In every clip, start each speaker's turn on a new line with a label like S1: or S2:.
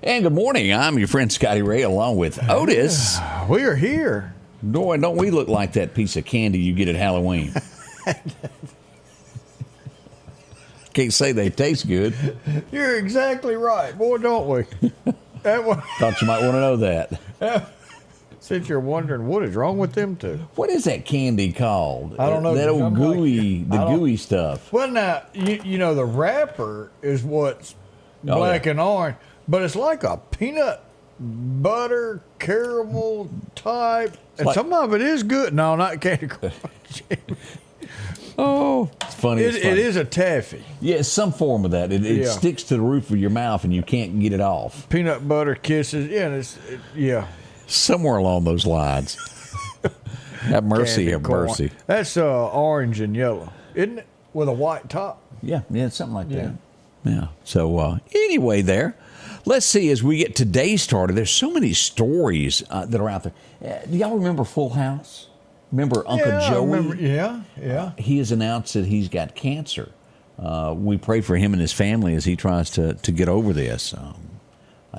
S1: And good morning. I'm your friend Scotty Ray along with Otis.
S2: We are here.
S1: Boy, don't we look like that piece of candy you get at Halloween? Can't say they taste good.
S2: You're exactly right. Boy, don't we?
S1: Thought you might want to know that.
S2: Since you're wondering what is wrong with them two.
S1: What is that candy called?
S2: I don't know.
S1: That old gooey, gooey stuff.
S2: Well, now, you know, the wrapper is what's black and orange, but it's like a peanut butter caramel type. And some of it is good. No, not candy crunch.
S1: Oh, it's funny.
S2: It is a taffy.
S1: Yeah, it's some form of that. It sticks to the roof of your mouth and you can't get it off.
S2: Peanut butter kisses. Yeah,
S1: Somewhere along those lines. Have mercy, have mercy.
S2: That's orange and yellow, isn't it? With a white top.
S1: Yeah, something like that. Yeah. So anyway, let's see as we get today started. There's so many stories that are out there. Do y'all remember Full House? Remember Uncle Joey?
S2: I remember. Yeah.
S1: He has announced that he's got cancer. We pray for him and his family as he tries to get over this.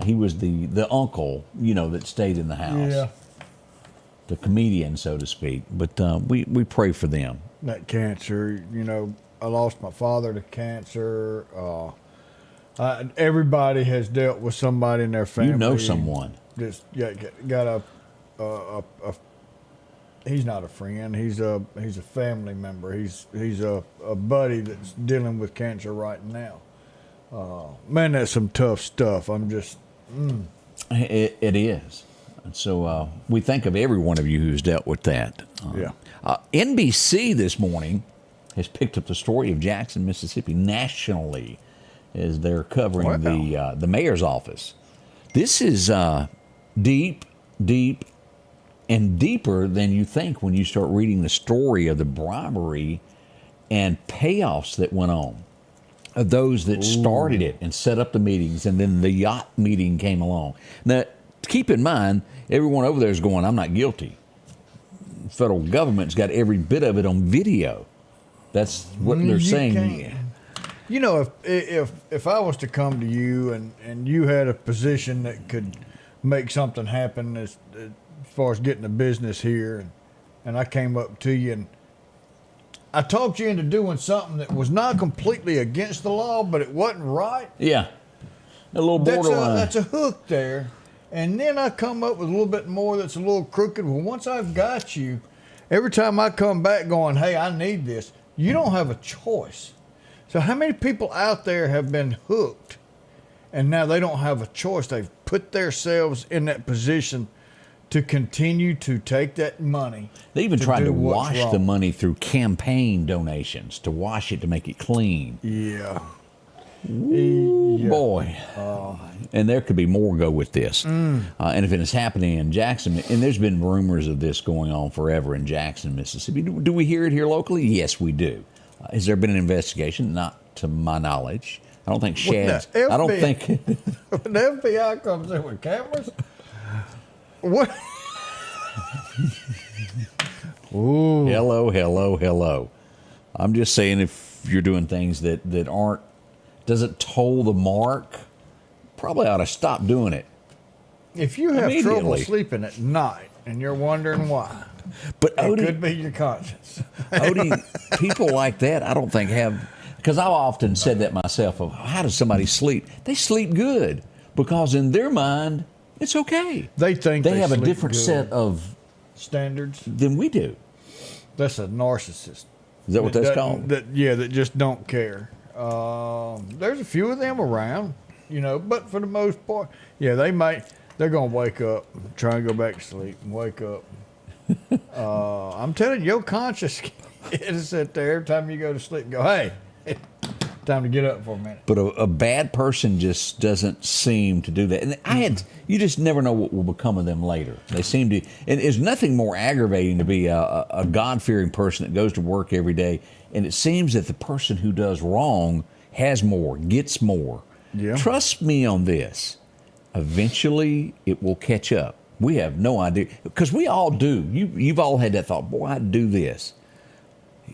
S1: He was the uncle, that stayed in the house.
S2: Yeah.
S1: The comedian, so to speak. But we pray for them.
S2: That cancer, I lost my father to cancer. Everybody has dealt with somebody in their family.
S1: You know someone.
S2: Just got he's not a friend. He's a family member. He's a buddy that's dealing with cancer right now. Man, that's some tough stuff. I'm just.
S1: It is. And so we think of every one of you who's dealt with that. NBC this morning has picked up the story of Jackson, Mississippi nationally as they're covering the mayor's office. This is deep, and deeper than you think when you start reading the story of the bribery and payoffs that went on. Of those that started it and set up the meetings, and then the yacht meeting came along. Now, keep in mind, everyone over there is going, I'm not guilty. The federal government's got every bit of it on video. That's what they're saying.
S2: If I was to come to you and you had a position that could make something happen as far as getting a business here, and I came up to you and I talked you into doing something that was not completely against the law, but it wasn't right.
S1: Yeah, a little borderline.
S2: That's a hook there. And then I come up with a little bit more that's a little crooked. Well, once I've got you, every time I come back going, hey, I need this, you don't have a choice. So how many people out there have been hooked and now they don't have a choice? They've put themselves in that position to continue to take that money.
S1: They even tried to wash the money through campaign donations, to wash it, to make it clean.
S2: Yeah.
S1: Boy. And there could be more go with this. And if it is happening in Jackson, and there's been rumors of this going on forever in Jackson, Mississippi. Do we hear it here locally? Yes, we do. Has there been an investigation? Not to my knowledge. I don't think Shad's. I don't think.
S2: When the FBI comes in with cameras? What? Ooh.
S1: Hello. I'm just saying, if you're doing things that aren't, doesn't toll the mark, probably ought to stop doing it.
S2: If you have trouble sleeping at night and you're wondering why,
S1: but
S2: it could be your conscience.
S1: Odie, people like that, I don't think have, because I've often said that myself, of how does somebody sleep? They sleep good because in their mind, it's okay.
S2: They think
S1: they have a different set of
S2: standards
S1: than we do.
S2: That's a narcissist.
S1: Is that what that's called?
S2: That just don't care. There's a few of them around, but for the most part, they're going to wake up, try and go back to sleep and wake up. I'm telling you, your conscience It'll sit there every time you go to sleep and go, hey, time to get up for a minute.
S1: But a bad person just doesn't seem to do that. And you just never know what will become of them later. They seem to, and there's nothing more aggravating to be a God-fearing person that goes to work every day, and it seems that the person who does wrong has more, gets more.
S2: Yeah.
S1: Trust me on this. Eventually, it will catch up. We have no idea, because we all do. You've all had that thought, boy, I'd do this.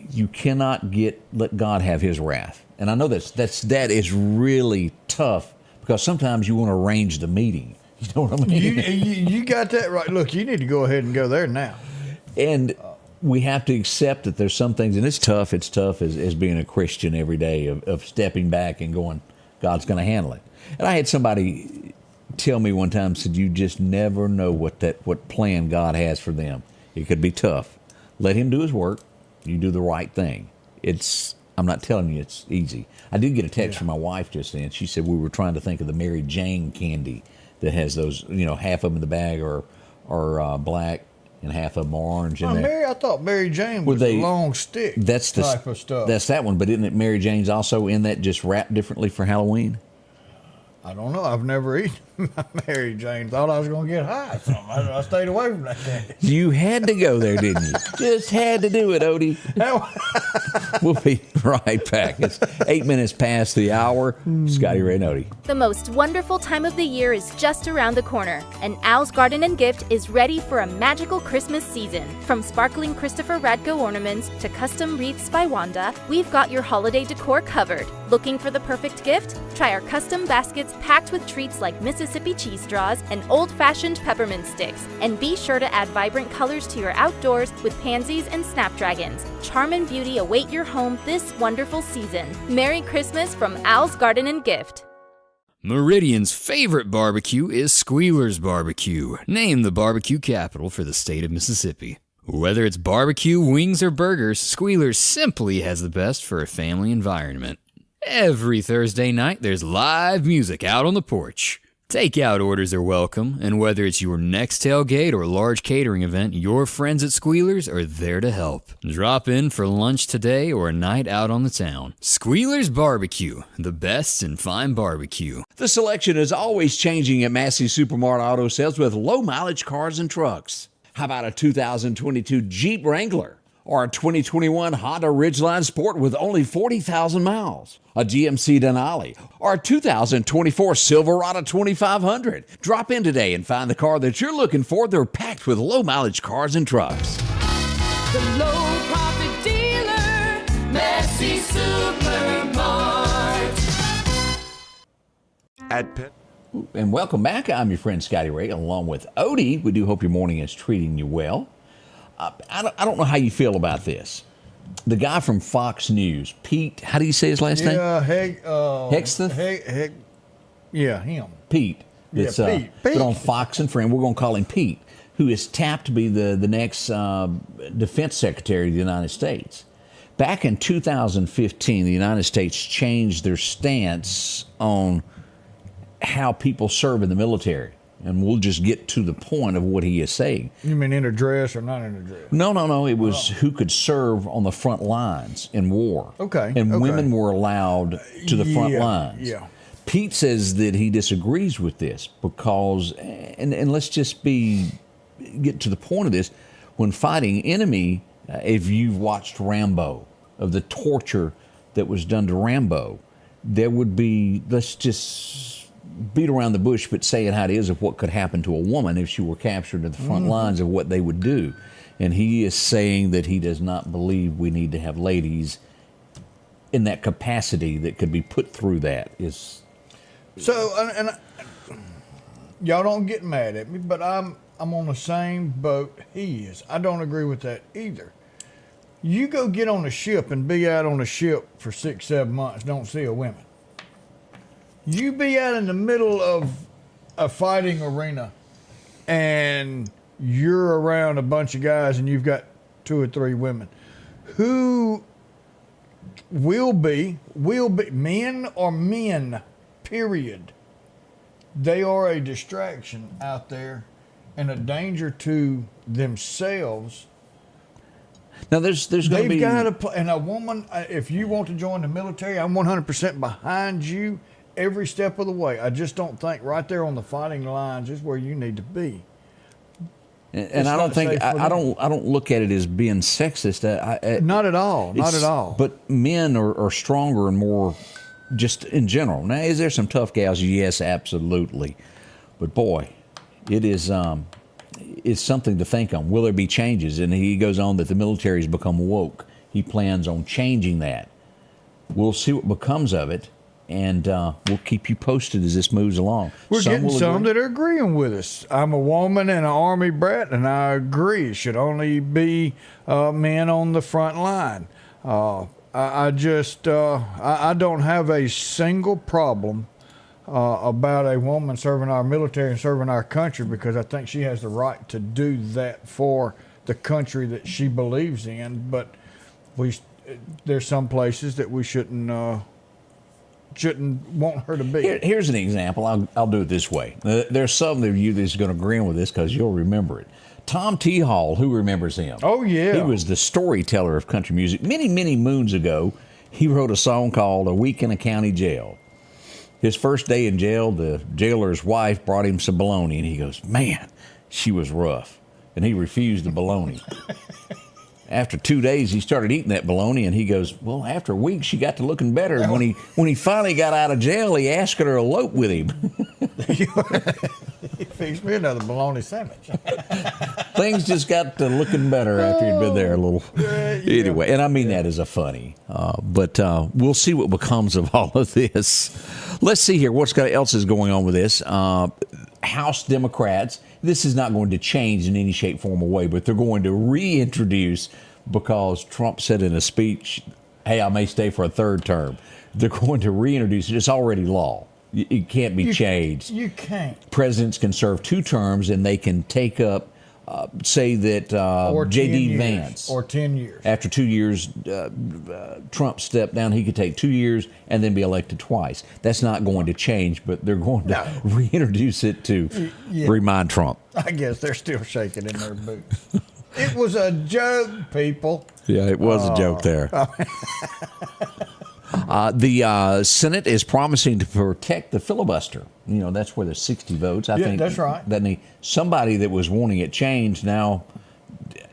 S1: You cannot let God have his wrath. And I know that is really tough, because sometimes you want to arrange the meeting. You know what I mean?
S2: You got that right. Look, you need to go ahead and go there now.
S1: And we have to accept that there's some things, and it's tough. It's tough as being a Christian every day of stepping back and going, God's going to handle it. And I had somebody tell me one time, said, you just never know what plan God has for them. It could be tough. Let him do his work. You do the right thing. I'm not telling you it's easy. I did get a text from my wife just then. She said we were trying to think of the Mary Jane candy that has those, half of them in the bag are black and half of them are orange.
S2: I thought Mary Jane was a long stick type of stuff.
S1: That's that one, but isn't it Mary Jane's also in that, just wrapped differently for Halloween?
S2: I don't know. I've never eaten Mary Jane. Thought I was going to get high. So I stayed away from that candy.
S1: You had to go there, didn't you? Just had to do it, Odie. We'll be right back. It's 8 minutes past the hour. Scotty Ray and Odie.
S3: The most wonderful time of the year is just around the corner, and Al's Garden and Gift is ready for a magical Christmas season. From sparkling Christopher Radko ornaments to custom wreaths by Wanda, we've got your holiday decor covered. Looking for the perfect gift? Try our custom baskets packed with treats like Mississippi cheese straws and old-fashioned peppermint sticks. And be sure to add vibrant colors to your outdoors with pansies and snapdragons. Charm and beauty await your home this wonderful season. Merry Christmas from Al's Garden and Gift.
S4: Meridian's favorite barbecue is Squealer's Barbecue, named the barbecue capital for the state of Mississippi. Whether it's barbecue, wings, or burgers, Squealer's simply has the best for a family environment. Every Thursday night, there's live music out on the porch. Takeout orders are welcome, and whether it's your next tailgate or large catering event, your friends at Squealer's are there to help. Drop in for lunch today or a night out on the town. Squealer's Barbecue, the best in fine barbecue.
S1: The selection is always changing at Massey Supermart Auto Sales with low-mileage cars and trucks. How about a 2022 Jeep Wrangler? Or a 2021 Honda Ridgeline Sport with only 40,000 miles, a GMC Denali, or a 2024 Silverado 2500. Drop in today and find the car that you're looking for. They're packed with low-mileage cars and trucks.
S5: The low-profit dealer, Massey Supermart.
S1: And welcome back. I'm your friend Scotty Ray, along with Odie. We do hope your morning is treating you well. I don't know how you feel about this. The guy from Fox News, Pete, how do you say his last name?
S2: Hexteth? Yeah, him.
S1: Pete. That's,
S2: Pete.
S1: But on Fox and Friend, we're going to call him Pete, who is tapped to be the next Defense Secretary of the United States. Back in 2015, the United States changed their stance on how people serve in the military. And we'll just get to the point of what he is saying.
S2: You mean in a dress or not in a dress?
S1: No. It was who could serve on the front lines in war.
S2: Okay.
S1: And women were allowed to the front lines.
S2: Yeah.
S1: Pete says that he disagrees with this because, and let's just get to the point of this, when fighting enemy, if you've watched Rambo, of the torture that was done to Rambo, there would be, let's just beat around the bush, but say it how it is, of what could happen to a woman if she were captured at the front lines, of what they would do. And he is saying that he does not believe we need to have ladies in that capacity that could be put through that.
S2: Y'all don't get mad at me, but I'm on the same boat he is. I don't agree with that either. You go get on a ship and be out on a ship for 6-7 months, don't see a woman. You be out in the middle of a fighting arena and you're around a bunch of guys and you've got 2 or 3 women who will be men or men, period. They are a distraction out there and a danger to themselves
S1: Now, there's going to be...
S2: They've got to, and a woman, if you want to join the military, I'm 100% behind you every step of the way. I just don't think right there on the fighting lines is where you need to be.
S1: And I don't think I don't look at it as being sexist.
S2: Not at all. Not at all.
S1: But men are stronger and more, just in general. Now, is there some tough gals? Yes, absolutely. But boy, it is it's something to think on. Will there be changes? And he goes on that the military has become woke. He plans on changing that. We'll see what becomes of it. And we'll keep you posted as this moves along.
S2: We're getting some that are agreeing with us. I'm a woman and an Army brat, and I agree. It should only be men on the front line. I don't have a single problem about a woman serving our military and serving our country, because I think she has the right to do that for the country that she believes in. But there's some places that we shouldn't want her to be.
S1: Here's an example. I'll do it this way. There's some of you that's going to agree with this because you'll remember it. Tom T. Hall, who remembers him?
S2: Oh, yeah.
S1: He was the storyteller of country music. Many, many moons ago, he wrote a song called A Week in a County Jail. His first day in jail, the jailer's wife brought him some bologna, and he goes, man, she was rough. And he refused the bologna. After 2 days, he started eating that bologna, and he goes, well, after a week, she got to looking better. And when he finally got out of jail, he asked her to elope with him.
S2: He fixed me another bologna sandwich.
S1: Things just got to looking better after he'd been there a little. Anyway, and I mean that as a funny. But we'll see what becomes of all of this. Let's see here what else is going on with this. House Democrats, this is not going to change in any shape, form, or way, but they're going to reintroduce, because Trump said in a speech, hey, I may stay for a third term. They're going to reintroduce it. It's already law. It can't be changed.
S2: You can't.
S1: Presidents can serve 2 terms, and they can take up, say that J.D. Vance.
S2: Or 10 years.
S1: After 2 years, Trump stepped down. He could take 2 years and then be elected twice. That's not going to change, but they're going to reintroduce it to remind Trump.
S2: I guess they're still shaking in their boots. It was a joke, people.
S1: Yeah, it was a joke there. The Senate is promising to protect the filibuster. You know, that's where there's 60 votes. I think
S2: that's right.
S1: That somebody that was wanting it changed now,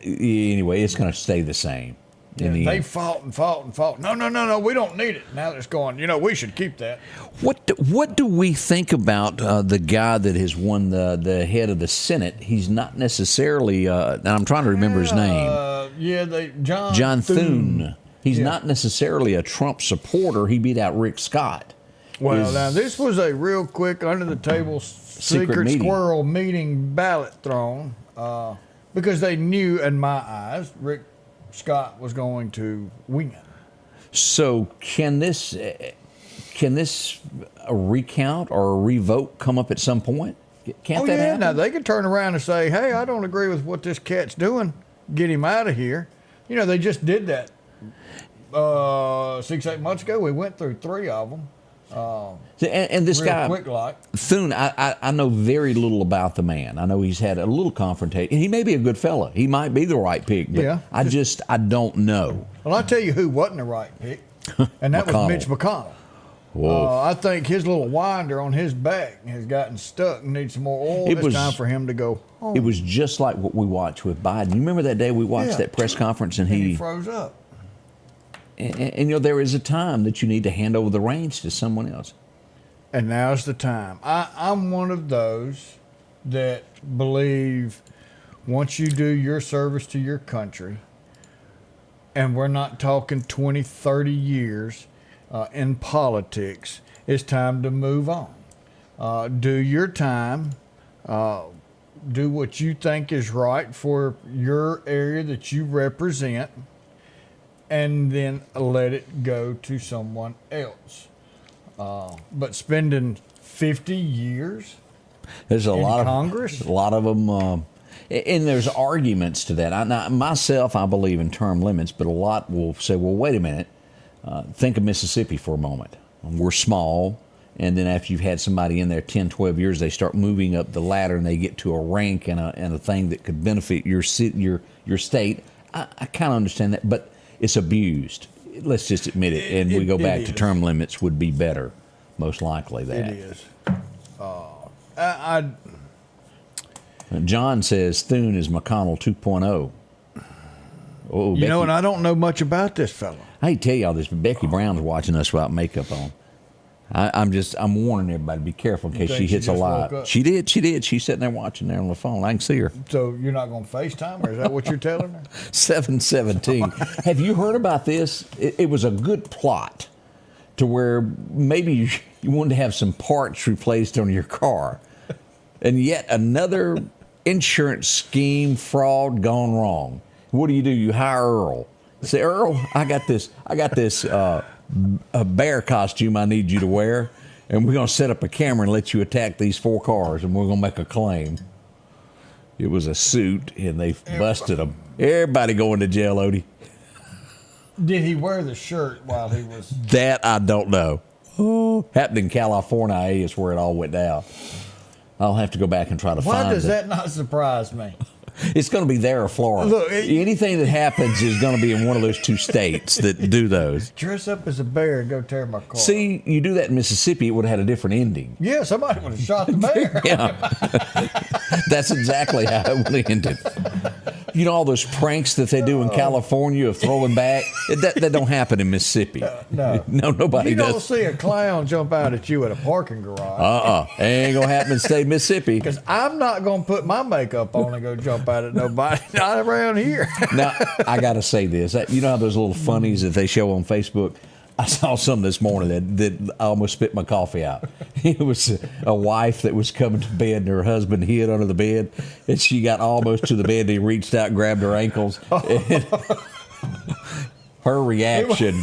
S1: anyway, it's going to stay the same.
S2: They fought and fought and fought. No, we don't need it. Now it's going, we should keep that.
S1: What do we think about the guy that has won the head of the Senate? He's not necessarily, and I'm trying to remember his name. John Thune. He's not necessarily a Trump supporter. He beat out Rick Scott.
S2: Well, now this was a real quick under-the-table secret squirrel meeting ballot thrown because they knew, in my eyes, Rick Scott was going to win.
S1: So can this recount or a revote come up at some point? Can't that happen?
S2: Now they could turn around and say, hey, I don't agree with what this cat's doing. Get him out of here. They just did that 6-8 months ago. We went through 3 of them.
S1: And this guy,
S2: quick like
S1: Thune, I know very little about the man. I know he's had a little confrontation. He may be a good fella. He might be the right pick, but I don't know.
S2: Well, I'll tell you who wasn't the right pick, and that was Mitch McConnell. I think his little winder on his back has gotten stuck and needs some more oil. It's time for him to go home.
S1: It was just like what we watched with Biden. You remember that day we watched that press conference and he
S2: froze up.
S1: And there is a time that you need to hand over the reins to someone else.
S2: And now's the time. I'm one of those that believe once you do your service to your country, and we're not talking 20, 30 years in politics, it's time to move on. Do your time. Do what you think is right for your area that you represent, and then let it go to someone else. But spending 50 years
S1: there's a
S2: in
S1: lot
S2: Congress?
S1: A lot of them, and there's arguments to that. I believe in term limits, but a lot will say, well, wait a minute. Think of Mississippi for a moment. We're small, and then after you've had somebody in there 10, 12 years, they start moving up the ladder, and they get to a rank and a thing that could benefit your state I kind of understand that, but it's abused. Let's just admit it, and we go back to term limits would be better, most likely. That
S2: It is.
S1: John says Thune is McConnell 2.0. Oh,
S2: You know, and I don't know much about this fella.
S1: I hate to tell y'all this, but Becky Brown's watching us without makeup on. I'm warning everybody, be careful in case she
S2: think she
S1: hits a
S2: just
S1: lot.
S2: woke up?
S1: She did. She's sitting there watching there on the phone. I can see her.
S2: So you're not going to FaceTime her? Is that what you're telling her?
S1: 717. Have you heard about this? It was a good plot to where maybe you wanted to have some parts replaced on your car. And yet another insurance scheme fraud gone wrong. What do? You hire Earl. Say, Earl, I got this a bear costume I need you to wear, and we're going to set up a camera and let you attack these 4 cars, and we're going to make a claim. It was a suit, and they busted them. Everybody going to jail, Odie.
S2: Did he wear the shirt while he was...
S1: That I don't know. Oh, happened in California is where it all went down. I'll have to go back and try to find it.
S2: Why does that not surprise me?
S1: It's going to be there or Florida.
S2: Look,
S1: anything that happens is going to be in one of those 2 states that do those.
S2: Dress up as a bear and go tear my car.
S1: See, you do that in Mississippi, it would have had a different ending.
S2: Yeah, somebody would have shot the bear.
S1: Yeah. That's exactly how it would have ended. You know all those pranks that they do in California of throwing back? That don't happen in Mississippi.
S2: No.
S1: No, nobody
S2: You don't
S1: does.
S2: see a clown jump out at you at a parking garage.
S1: Ain't going to happen in the state of Mississippi.
S2: Because I'm not going to put my makeup on and go jump out at nobody. Not around here.
S1: Now, I got to say this. You know how those little funnies that they show on Facebook? I saw some this morning that I almost spit my coffee out. It was a wife that was coming to bed and her husband hid under the bed, and she got almost to the bed and he reached out and grabbed her ankles. And her reaction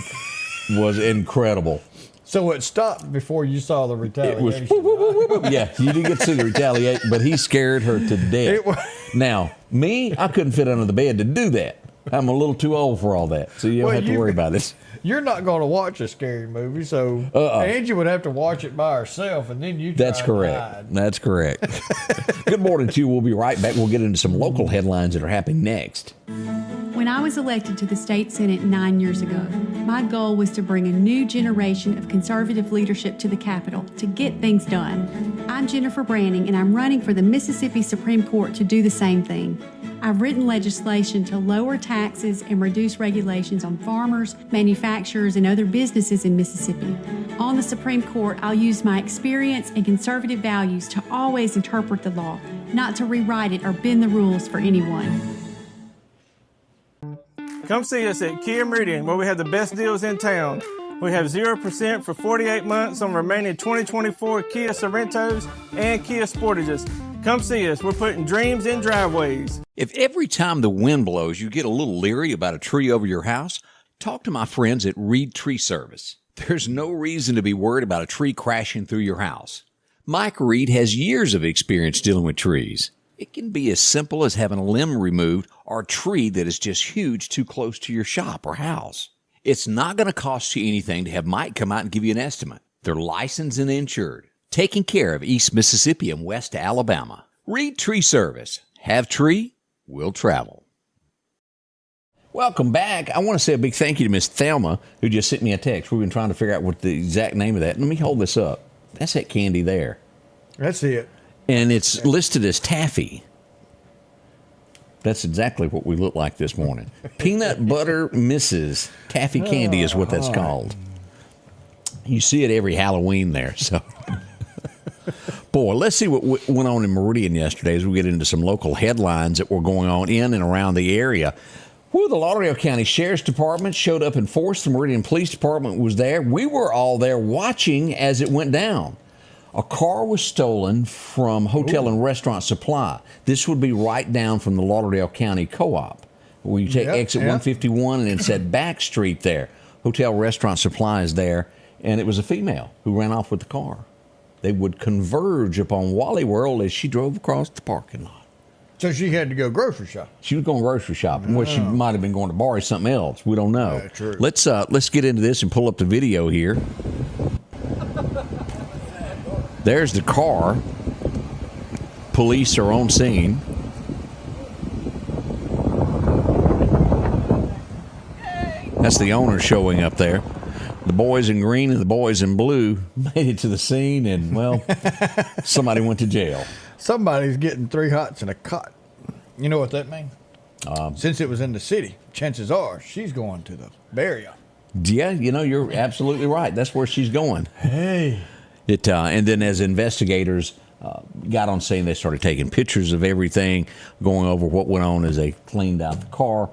S1: was incredible.
S2: So it stopped before you saw the
S1: It
S2: retaliation.
S1: was, whoop, whoop, whoop, whoop. Yeah, you didn't get to see the retaliation, but he scared her to death.
S2: It was-
S1: Now, me, I couldn't fit under the bed to do that. I'm a little too old for all that, so you don't have to worry about it.
S2: You're not going to watch a scary movie, so Angie would have to watch it by herself, and then you try
S1: That's
S2: and
S1: correct.
S2: hide.
S1: That's correct. Good morning to you. We'll be right back. We'll get into some local headlines that are happening next.
S6: When I was elected to the state Senate 9 years ago, my goal was to bring a new generation of conservative leadership to the Capitol to get things done. I'm Jennifer Branning, and I'm running for the Mississippi Supreme Court to do the same thing. I've written legislation to lower taxes and reduce regulations on farmers, manufacturers, and other businesses in Mississippi. On the Supreme Court, I'll use my experience and conservative values to always interpret the law, not to rewrite it or bend the rules for anyone.
S7: Come see us at Kia Meridian, where we have the best deals in town. We have 0% for 48 months on remaining 2024 Kia Sorrentos and Kia Sportages. Come see us. We're putting dreams in driveways.
S1: If every time the wind blows you get a little leery about a tree over your house, talk to my friends at Reed Tree Service. There's no reason to be worried about a tree crashing through your house. Mike Reed has years of experience dealing with trees. It can be as simple as having a limb removed or a tree that is just huge too close to your shop or house. It's not going to cost you anything to have Mike come out and give you an estimate. They're licensed and insured, taking care of East Mississippi and West Alabama. Reed Tree Service. Have tree, will travel. Welcome back. I want to say a big thank you to Miss Thelma, who just sent me a text. We've been trying to figure out what the exact name of that. Let me hold this up. That's that candy there.
S2: That's it.
S1: And it's listed as taffy. That's exactly what we look like this morning. Peanut butter Mrs. Taffy candy is what that's called. You see it every Halloween there. So, boy, let's see what went on in Meridian yesterday as we get into some local headlines that were going on in and around the area. The Lauderdale County Sheriff's Department showed up in force. The Meridian Police Department was there. We were all there watching as it went down. A car was stolen from Hotel and Restaurant Supply. This would be right down from the Lauderdale County Co-op. Where you take exit 151 and it's at back street there. Hotel Restaurant Supply is there. And it was a female who ran off with the car. They would converge upon Wally World as she drove across the parking lot.
S2: So she had to go grocery shopping.
S1: She was going grocery shopping. Well, she might have been going to borrow something else. We don't know.
S2: Yeah, true.
S1: Let's get into this and pull up the video here. There's the car. Police are on scene. That's the owner showing up there. The boys in green and the boys in blue made it to the scene, and, well, somebody went to jail.
S2: Somebody's getting 3 hots in a cot. You know what that means? Since it was in the city, chances are she's going to the burial.
S1: Yeah, you're absolutely right. That's where she's going.
S2: Hey.
S1: And then as investigators got on scene, they started taking pictures of everything, going over what went on as they cleaned out the car.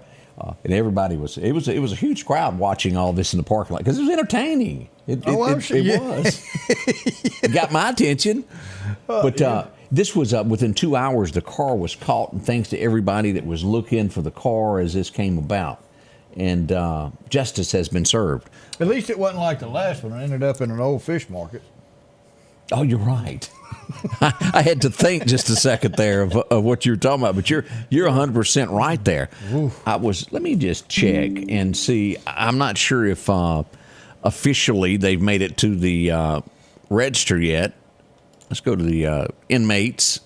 S1: And everybody was a huge crowd watching all this in the parking lot because it was entertaining. It was. It got my attention. But this was within 2 hours, the car was caught, and thanks to everybody that was looking for the car as this came about. And justice has been served.
S2: At least it wasn't like the last one. It ended up in an old fish market.
S1: Oh, you're right. I had to think just a second there of what you were talking about, but you're 100% right there. Let me just check and see. I'm not sure if officially they've made it to the register yet. Let's go to the inmates.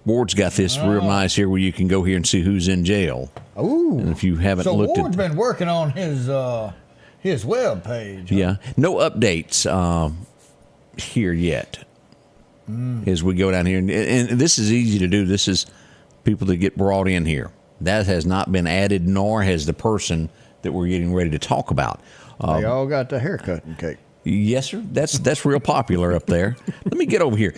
S1: Ward's got this real nice here where you can go here and see who's in jail.
S2: Ooh.
S1: And if you haven't looked
S2: Ward's been working on his web page. Huh?
S1: Yeah. No updates here yet. As we go down here, and this is easy to do. This is people that get brought in here. That has not been added, nor has the person that we're getting ready to talk about.
S2: They all got the haircutting cake.
S1: Yes, sir. That's real popular up there. Let me get over here.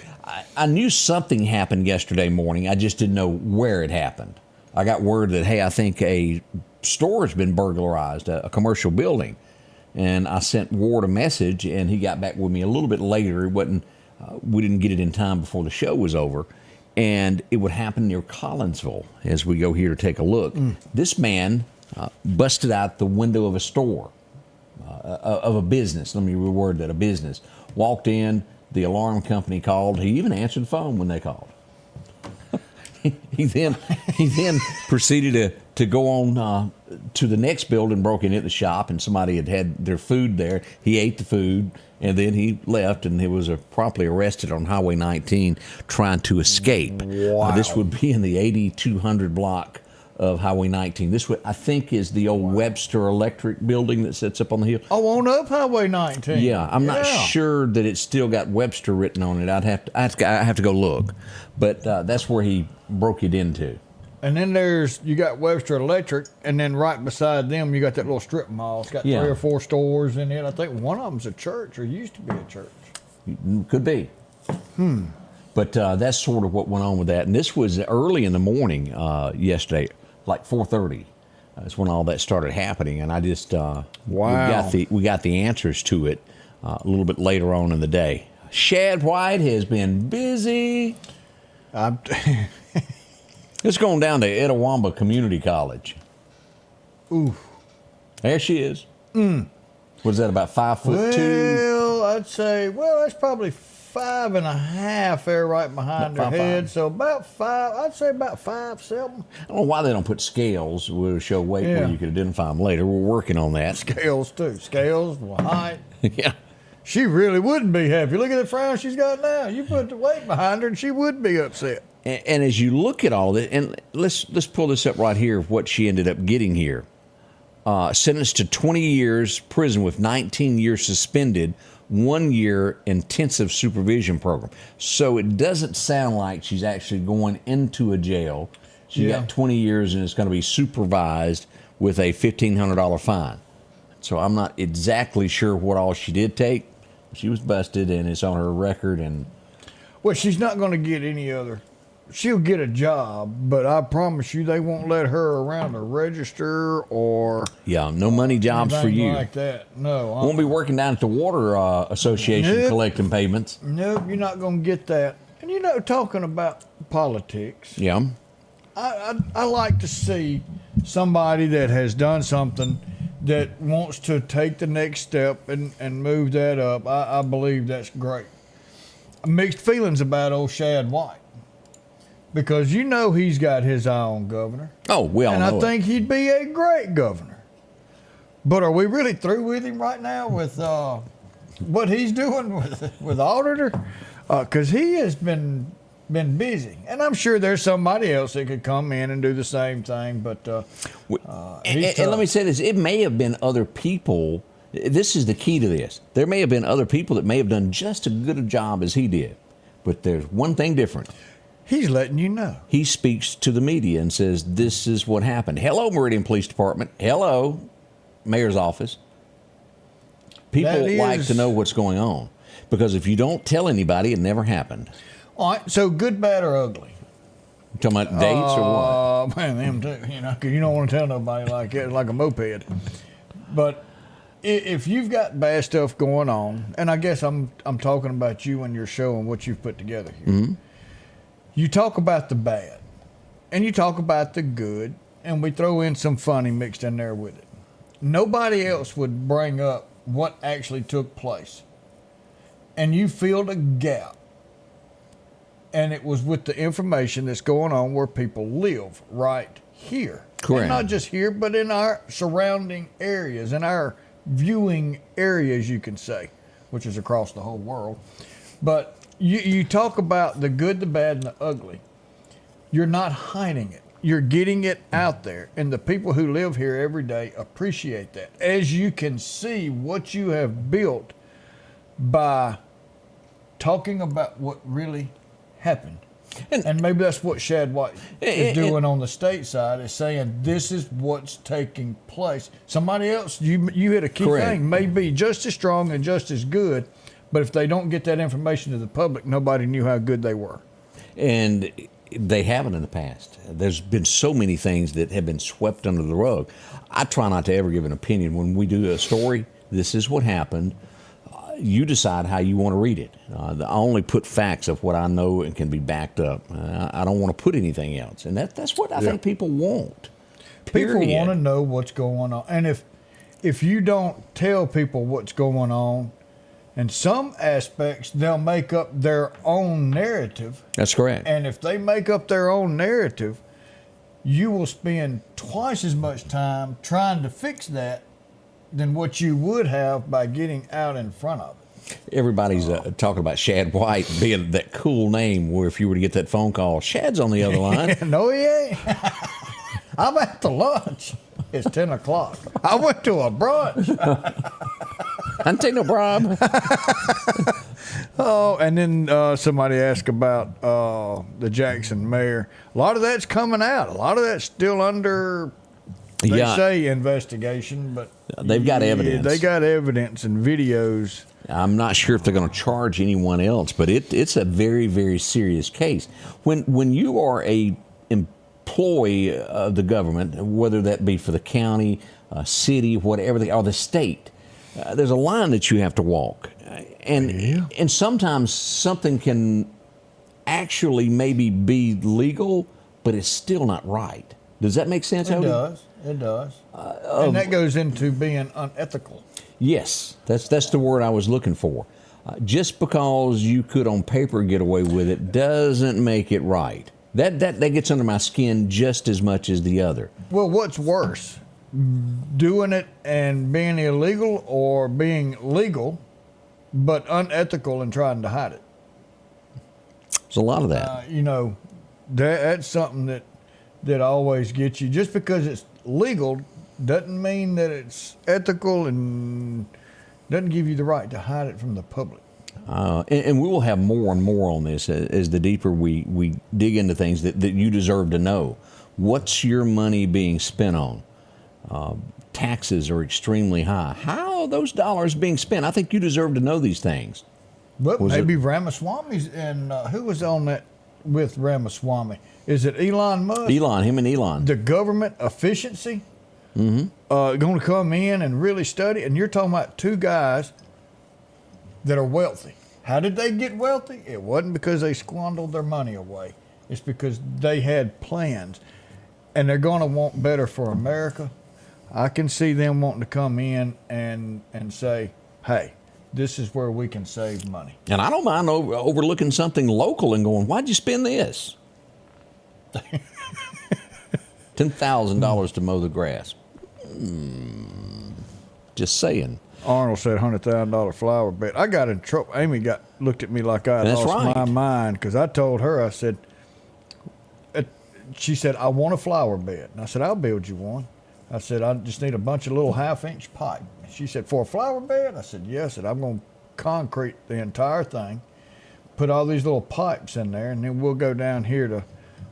S1: I knew something happened yesterday morning. I just didn't know where it happened. I got word that, hey, I think a store has been burglarized, a commercial building. And I sent Ward a message, and he got back with me a little bit later. It wasn't. We didn't get it in time before the show was over. And it would happen near Collinsville as we go here to take a look. This man busted out the window of a store, of a business. Let me reword that, a business. Walked in, the alarm company called. He even answered the phone when they called. He then proceeded to go on to the next building, broke into the shop, and somebody had their food there. He ate the food, and then he left, and he was promptly arrested on Highway 19 trying to escape.
S2: Wow.
S1: This would be in the 8200 block of Highway 19. This, I think, is the old Webster Electric building that sits up on the hill.
S2: Oh, on up Highway 19.
S1: Yeah, I'm not sure that it's still got Webster written on it. I have to go look, but that's where he broke it into.
S2: And then you got Webster Electric, and then right beside them you got that little strip mall. It's got 3 or 4 stores in it. I think one of them's a church, or used to be a church.
S1: Could be. But that's sort of what went on with that. And this was early in the morning yesterday, like 4:30. That's when all that started happening. And I just we got the answers to it a little bit later on in the day. Shad White has been busy. It's going down to Etowamba Community College.
S2: Ooh.
S1: There she is. Was that about 5'2"?
S2: Well, I'd say, that's probably 5.5 there right behind her head.
S1: 5'5".
S2: So about 5, I'd say about 5'7".
S1: I don't know why they don't put scales to show weight where you could identify them later. We're working on that.
S2: Scales, too. Scales, height.
S1: Yeah.
S2: She really wouldn't be happy. Look at the frown she's got now. You put the weight behind her, and she would be upset.
S1: And as you look at all this, and let's pull this up right here of what she ended up getting here. Sentenced to 20 years prison with 19 years suspended, 1 year intensive supervision program. So it doesn't sound like she's actually going into a jail. She got 20 years and it's going to be supervised with a $1,500 fine. So I'm not exactly sure what all she did take. She was busted and it's on her record. And
S2: well, she's not going to get any other. She'll get a job, but I promise you they won't let her around the register or
S1: no money jobs for you.
S2: Like that. No.
S1: Won't be working down at the Water Association collecting payments.
S2: Nope, you're not going to get that. And talking about politics.
S1: Yeah.
S2: I like to see somebody that has done something that wants to take the next step and move that up. I believe that's great. Mixed feelings about old Shad White. Because he's got his eye on governor.
S1: Oh, we all know
S2: And I think he'd be a great governor. But are we really through with him right now with what he's doing with auditor? Because he has been been busy, and I'm sure there's somebody else that could come in and do the same thing. But
S1: and let me say this: it may have been other people. This is the key to this. There may have been other people that may have done just as good a job as he did, but there's one thing different.
S2: He's letting you know.
S1: He speaks to the media and says, "This is what happened." Hello, Meridian Police Department. Hello, Mayor's office. People like to know what's going on, because if you don't tell anybody, it never happened.
S2: All right, so good, bad, or ugly?
S1: You talking about dates or what?
S2: Man, them too. You know, 'cause you don't want to tell nobody like it, like a moped. But if you've got bad stuff going on, and I guess I'm talking about you and your show and what you've put together here. Mm-hmm. You talk about the bad, and you talk about the good, and we throw in some funny mixed in there with it. Nobody else would bring up what actually took place, and you filled a gap. And it was with the information that's going on where people live right here.
S1: Correct.
S2: And not just here, but in our surrounding areas, in our viewing areas, you can say, which is across the whole world. But you talk about the good, the bad, and the ugly. You're not hiding it. You're getting it out there. And the people who live here every day appreciate that. As you can see what you have built by talking about what really happened. And maybe that's what Shad White is doing on the state side, is saying this is what's taking place. Somebody else, you hit a key thing, may be just as strong and just as good, but if they don't get that information to the public, nobody knew how good they were.
S1: And they haven't in the past. There's been so many things that have been swept under the rug. I try not to ever give an opinion. When we do a story, this is what happened. You decide how you want to read it. I only put facts of what I know and can be backed up. I don't want to put anything else. And that's what I think people want. Period.
S2: People want to know what's going on. And if you don't tell people what's going on, in some aspects, they'll make up their own narrative.
S1: That's correct.
S2: And if they make up their own narrative, you will spend twice as much time trying to fix that than what you would have by getting out in front of it.
S1: Everybody's talking about Shad White being that cool name where if you were to get that phone call, Shad's on the other line.
S2: No, he ain't. I'm at the lunch. It's 10 o'clock. I went to a brunch.
S1: I didn't take no bribe.
S2: Oh, and then somebody asked about the Jackson mayor. A lot of that's coming out. A lot of that's still under, they say, investigation, but
S1: they've got evidence.
S2: They got evidence and videos.
S1: I'm not sure if they're going to charge anyone else, but it's a very, very serious case. When you are a employee of the government, whether that be for the county, city, whatever or the state, there's a line that you have to walk, and sometimes something can actually maybe be legal, but it's still not right. Does that make sense?
S2: It does. It does. And that goes into being unethical.
S1: Yes, that's the word I was looking for. Just because you could on paper get away with it doesn't make it right. That gets under my skin just as much as the other.
S2: Well, what's worse, doing it and being illegal, or being legal but unethical and trying to hide it?
S1: There's a lot of that.
S2: That's something that always gets you. Just because it's legal doesn't mean that it's ethical, and doesn't give you the right to hide it from the public.
S1: And we will have more and more on this as the deeper we dig into things that you deserve to know. What's your money being spent on? Taxes are extremely high. How are those dollars being spent? I think you deserve to know these things.
S2: But maybe Ramaswamy's, and who was on that with Ramaswamy? Is it Elon Musk?
S1: Him and Elon.
S2: The government efficiency? Going to come in and really study, and you're talking about two guys that are wealthy. How did they get wealthy? It wasn't because they squandered their money away. It's because they had plans, and they're going to want better for America. I can see them wanting to come in and say, hey, this is where we can save money.
S1: And I don't mind overlooking something local and going, why'd you spend this? $10,000 to mow the grass. Just saying.
S2: Arnold said $100,000 flower bet. I got in trouble. Amy looked at me like I had
S1: That's
S2: lost
S1: right.
S2: my mind because I told her, I said, she said, I want a flower bed. And I said, I'll build you one. I said, I just need a bunch of little 1/2-inch pipe. And she said, for a flower bed? I said, yes. I said, I'm going to concrete the entire thing, put all these little pipes in there, and then we'll go down here to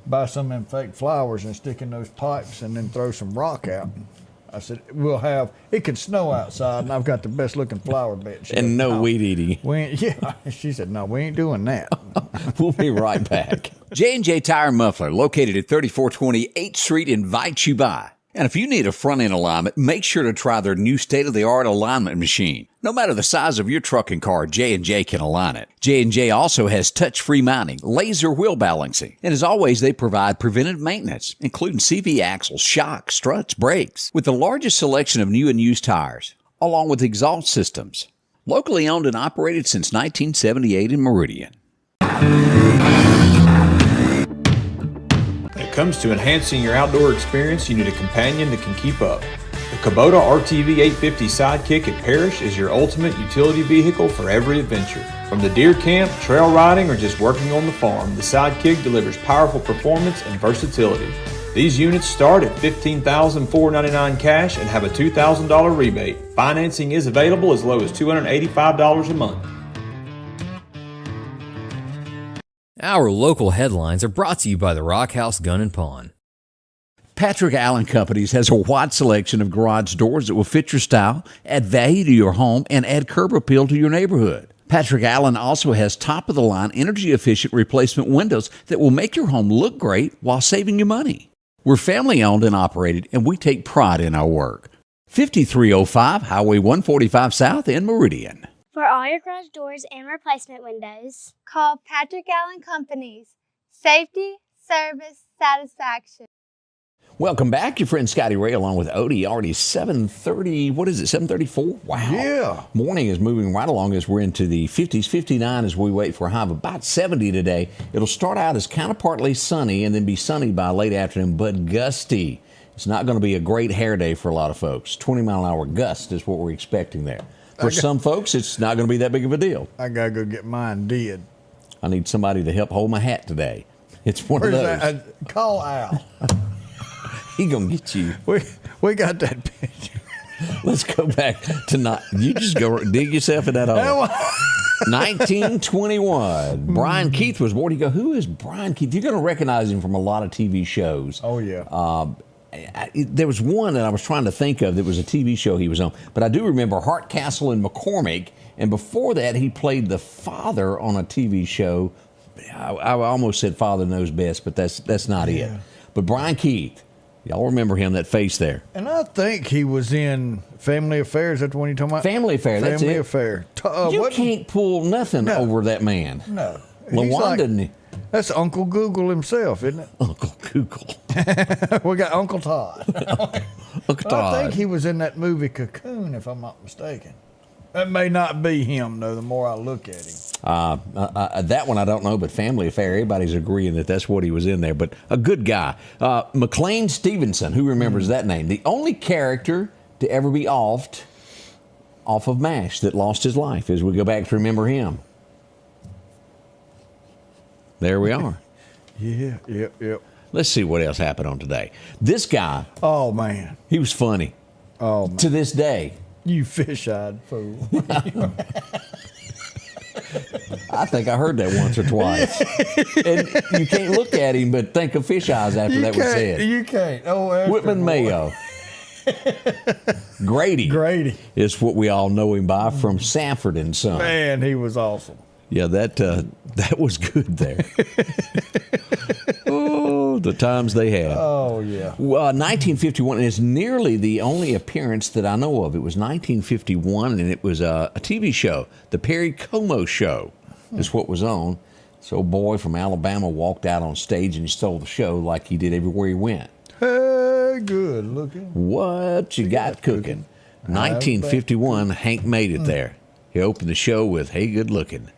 S2: buy some of them fake flowers and stick in those pipes and then throw some rock out. I said, it can snow outside, and I've got the best looking flower bed. She
S1: And
S2: goes,
S1: no weed eating.
S2: Yeah. She said, no, we ain't doing that.
S1: We'll be right back. J&J Tire and Muffler, located at 3420 8th Street, invites you by. And if you need a front-end alignment, make sure to try their new state-of-the-art alignment machine. No matter the size of your truck and car, J&J can align it. J&J also has touch-free mounting, laser wheel balancing, and as always, they provide preventive maintenance, including CV axles, shocks, struts, brakes, with the largest selection of new and used tires, along with exhaust systems. Locally owned and operated since 1978 in Meridian.
S8: When it comes to enhancing your outdoor experience, you need a companion that can keep up. The Kubota RTV 850 Sidekick at Parrish is your ultimate utility vehicle for every adventure. From the deer camp, trail riding, or just working on the farm, the Sidekick delivers powerful performance and versatility. These units start at $15,499 cash and have a $2,000 rebate. Financing is available as low as $285 a month.
S4: Our local headlines are brought to you by the Rock House Gun and Pawn.
S1: Patrick Allen Companies has a wide selection of garage doors that will fit your style, add value to your home, and add curb appeal to your neighborhood. Patrick Allen also has top-of-the-line, energy-efficient replacement windows that will make your home look great while saving you money. We're family-owned and operated, and we take pride in our work. 5305 Highway 145 South in Meridian.
S9: For all your garage doors and replacement windows,
S10: call Patrick Allen Companies. Safety, service, satisfaction.
S1: Welcome back. Your friend Scotty Ray along with Odie. Already 7:30. What is it, 7:34? Wow.
S2: Yeah.
S1: Morning is moving right along as we're into the 50s, 59 as we wait for a high of about 70 today. It'll start out as kind of partly sunny and then be sunny by late afternoon, but gusty. It's not going to be a great hair day for a lot of folks. 20-mile-an-hour gust is what we're expecting there. For some folks, it's not going to be that big of a deal.
S2: I got to go get mine did.
S1: I need somebody to help hold my hat today. It's one of those.
S2: Call Al.
S1: He going to get you.
S2: We got that picture.
S1: Let's go back to you just go dig yourself in that hole. 1921. Brian Keith was born. You go, who is Brian Keith? You're going to recognize him from a lot of TV shows.
S2: Oh, yeah.
S1: There was one that I was trying to think of that was a TV show he was on. But I do remember Hardcastle and McCormick. And before that, he played the father on a TV show. I almost said Father Knows Best, but that's not it. But Brian Keith. Y'all remember him, that face there.
S2: And I think he was in Family Affairs. That's the one you're talking about?
S1: Family Affair, that's it.
S2: Family Affair.
S1: You can't pull nothing over that man.
S2: No.
S1: LaWanda, didn't he?
S2: That's Uncle Google himself, isn't it?
S1: Uncle Google.
S2: We got Uncle Todd.
S1: Uncle Todd.
S2: I think he was in that movie Cocoon, if I'm not mistaken. That may not be him, though, the more I look at him.
S1: That one I don't know, but Family Affair, everybody's agreeing that that's what he was in there. But a good guy. McLean Stevenson, who remembers that name? The only character to ever be offed off of MASH that lost his life, as we go back to remember him. There we are.
S2: Yep.
S1: Let's see what else happened on today. This guy.
S2: Oh, man.
S1: He was funny.
S2: Oh, man.
S1: To this day.
S2: You fish-eyed fool.
S1: I think I heard that once or twice. And you can't look at him but think of fish eyes after that was said.
S2: You can't. Oh,
S1: Whitman Mayo. Grady is what we all know him by from Sanford and Son.
S2: Man, he was awesome.
S1: Yeah, that was good there. Oh, the times they had.
S2: Oh, yeah.
S1: 1951 is nearly the only appearance that I know of. It was 1951, and it was a TV show. The Perry Como Show is what was on. So a boy from Alabama walked out on stage and he stole the show like he did everywhere he went.
S2: Hey, good looking.
S1: What you got cooking? 1951, Hank made it there. He opened the show with, hey, good looking.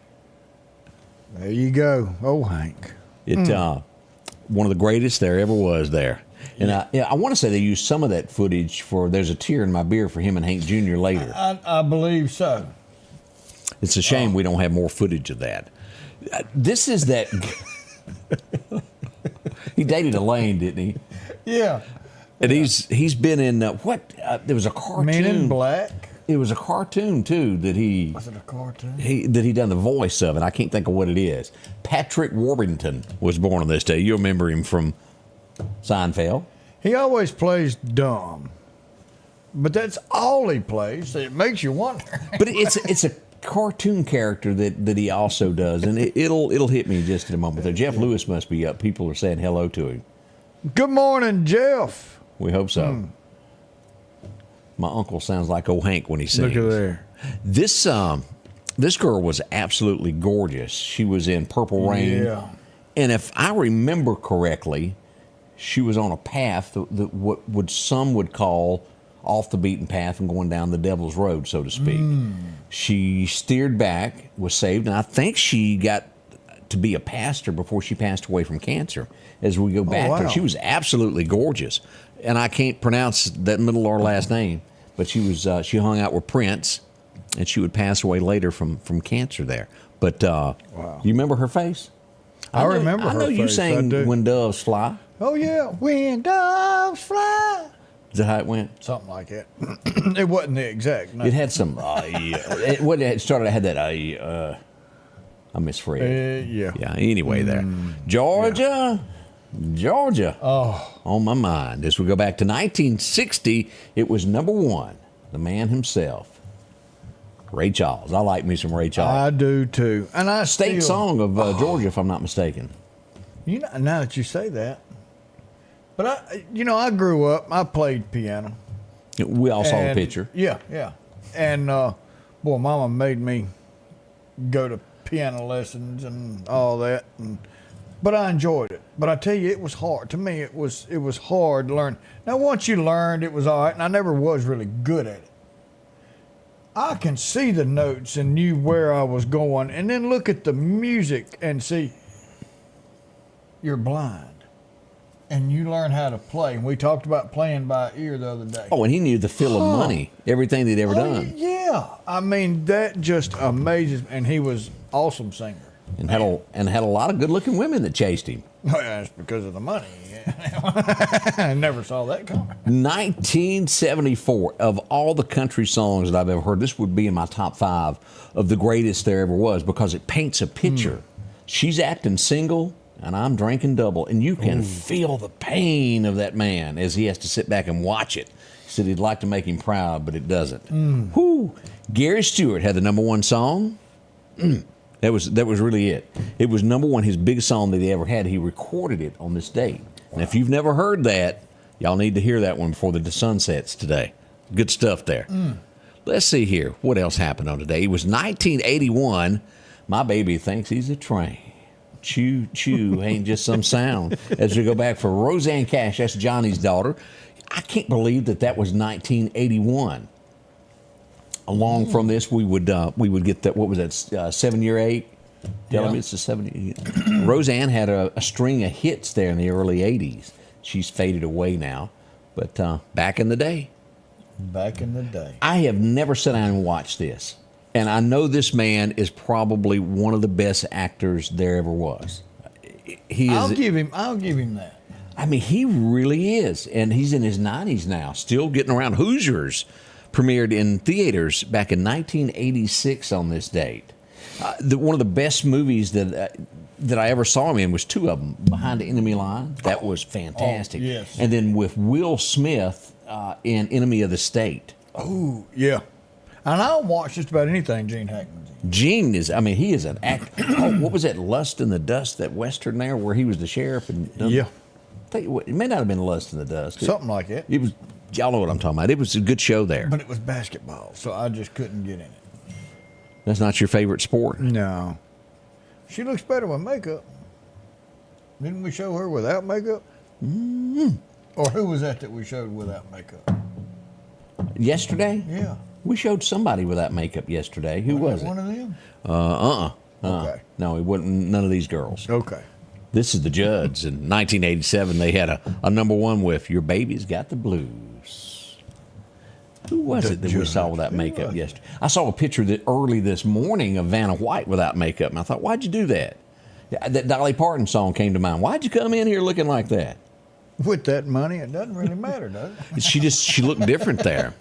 S2: There you go. Oh, Hank.
S1: One of the greatest there ever was there. And I want to say they used some of that footage for "There's a Tear in My Beer" for him and Hank Jr. later.
S2: I believe so.
S1: It's a shame we don't have more footage of that. This is that. He dated Elaine, didn't he?
S2: Yeah.
S1: And he's been in what? There was a cartoon.
S2: Men in Black.
S1: It was a cartoon too that he.
S2: Was it a cartoon?
S1: He done the voice of it. I can't think of what it is. Patrick Warburton was born on this day. You remember him from Seinfeld.
S2: He always plays dumb, but that's all he plays. So it makes you wonder.
S1: But it's a cartoon character that he also does, and it'll hit me just in a moment. There, Jeff Lewis must be up. People are saying hello to him.
S2: Good morning, Jeff.
S1: We hope so. My uncle sounds like old Hank when he sings.
S2: Look at there.
S1: This girl was absolutely gorgeous. She was in Purple Rain.
S2: Yeah.
S1: And if I remember correctly, she was on a path that what some would call off the beaten path and going down the devil's road, so to speak. She steered back, was saved, and I think she got to be a pastor before she passed away from cancer. As we go back to her, she was absolutely gorgeous. And I can't pronounce that middle or last name, but she hung out with Prince, and she would pass away later from cancer there. But you remember her face?
S2: I remember her face.
S1: I know you sang "When Doves Fly."
S2: Oh yeah, when doves fly.
S1: Is that how it went?
S2: Something like that. It wasn't the exact name.
S1: It had some. It started. I had that. I misread.
S2: Yeah.
S1: Yeah. Anyway, there, Georgia.
S2: Oh,
S1: on my mind. As we go back to 1960, it was number one. The man himself, Ray Charles. I like me some Ray Charles.
S2: I do too. And I
S1: state song of Georgia, if I'm not mistaken.
S2: You know, now that you say that, but I grew up. I played piano.
S1: We all saw the picture.
S2: Yeah. And boy, Mama made me go to piano lessons and all that, but I enjoyed it. But I tell you, it was hard. To me, it was hard to learn. Now, once you learned, it was all right, and I never was really good at it. I can see the notes and knew where I was going, and then look at the music and see you're blind. And you learn how to play. And we talked about playing by ear the other day.
S1: Oh, and he knew the feel of money, everything they'd ever done.
S2: Yeah. I mean, that just amazes. And he was awesome singer.
S1: And had a lot of good-looking women that chased him.
S2: Well, that's because of the money. I never saw that coming.
S1: 1974, of all the country songs that I've ever heard, this would be in my top 5 of the greatest there ever was, because it paints a picture. She's acting single, and I'm drinking double, and you can feel the pain of that man as he has to sit back and watch it. He said he'd like to make him proud, but it doesn't. Whoo! Gary Stewart had the number one song. That was really it. It was number one, his biggest song that he ever had. He recorded it on this date. And if you've never heard that, y'all need to hear that one before the sun sets today. Good stuff there. Let's see here. What else happened on today? It was 1981. My baby thinks he's a train. Choo choo ain't just some sound. As we go back for Roseanne Cash, that's Johnny's daughter. I can't believe that was 1981. Along from this, we would get that. What was that? 7 Year 8. Tell me it's a 7 year. Roseanne had a string of hits there in the early 80s. She's faded away now, but back in the day.
S2: Back in the day.
S1: I have never sat down and watched this. And I know this man is probably one of the best actors there ever was.
S2: I'll give him that.
S1: I mean, he really is. And he's in his 90s now, still getting around. Hoosiers premiered in theaters back in 1986 on this date. One of the best movies that I ever saw him in was 2 of them. Behind the Enemy Line. That was fantastic.
S2: Yes.
S1: And then with Will Smith in Enemy of the State.
S2: Oh, yeah. And I'll watch just about anything Gene Hackman's in.
S1: Gene is, I mean, he is an actor. What was that, Lust in the Dust, that Western there where he was the sheriff?
S2: Yeah.
S1: Tell you what, it may not have been Lust in the Dust.
S2: Something like that.
S1: It was, y'all know what I'm talking about. It was a good show there.
S2: But it was basketball, so I just couldn't get in it.
S1: That's not your favorite sport?
S2: No. She looks better with makeup. Didn't we show her without makeup? Or who was that we showed without makeup?
S1: Yesterday?
S2: Yeah.
S1: We showed somebody without makeup yesterday. Who was it?
S2: One of them?
S1: Okay. No, it wasn't none of these girls.
S2: Okay.
S1: This is the Judds. In 1987, they had a number one with Your Baby's Got the Blues. Who was it that we saw without makeup yesterday? I saw a picture early this morning of Vanna White without makeup, and I thought, why'd you do that? That Dolly Parton song came to mind. Why'd you come in here looking like that?
S2: With that money, it doesn't really matter, does it?
S1: She looked different there.